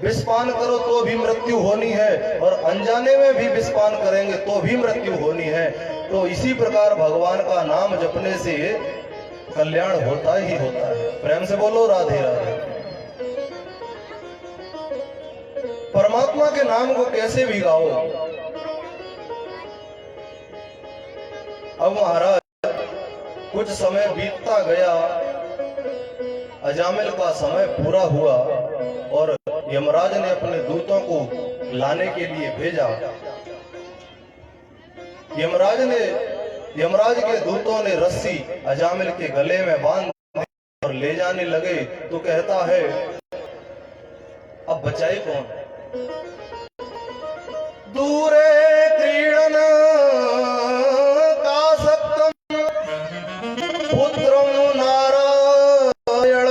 विषपान करो तो भी मृत्यु होनी है, और अनजाने में भी विषपान करेंगे तो भी मृत्यु होनी है। तो इसी प्रकार भगवान का नाम जपने से कल्याण होता ही होता है। प्रेम से बोलो राधे राधे। परमात्मा के नाम को कैसे भी गाओ। अब महाराज कुछ समय बीतता गया, अजामिल का समय पूरा हुआ और यमराज ने अपने दूतों को लाने के लिए भेजा। यमराज के दूतों ने रस्सी अजामिल के गले में बांध दी और ले जाने लगे तो कहता है, अब बचाए कौन? दूरे क्रीडन कासक्तम पुत्रम नारायण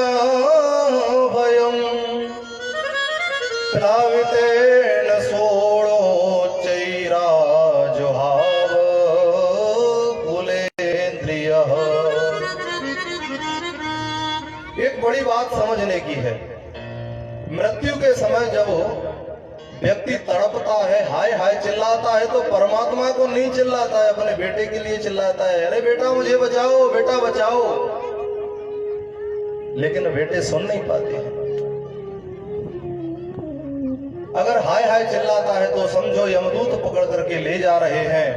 भयम प्लावितेन सोळो चैराजुहाव कुलेन्द्रियः। एक बड़ी बात समझने की है। मृत्यु के समय जब व्यक्ति तड़पता है, हाय हाय चिल्लाता है, तो परमात्मा को नहीं चिल्लाता है, अपने बेटे के लिए चिल्लाता है, अरे बेटा मुझे बचाओ, बेटा बचाओ। लेकिन बेटे सुन नहीं पाते हैं। अगर हाय हाय चिल्लाता है तो समझो यमदूत पकड़ करके ले जा रहे हैं।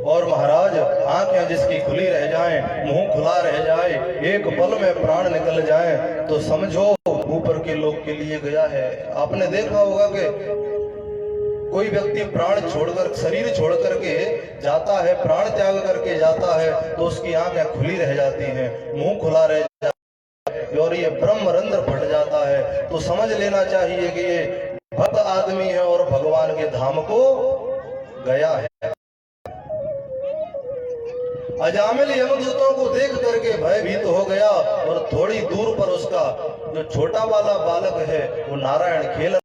और महाराज आंखें जिसकी खुली रह जाएं, मुंह खुला रह जाए, एक पल में प्राण निकल जाए, तो समझो ऊपर के लोग के लिए गया है। आपने देखा होगा कि कोई व्यक्ति प्राण छोड़कर, शरीर छोड़ करके जाता है, प्राण त्याग करके जाता है, तो उसकी आंखें खुली रह जाती हैं, मुंह खुला रह जाता है और ये ब्रह्म रंध्र फट जाता है। तो समझ लेना चाहिए कि ये भक्त आदमी है और भगवान के धाम को गया है। अजामिल यमदूतों को देख करके भयभीत हो गया और थोड़ी दूर पर उसका जो छोटा वाला बालक है वो नारायण खेल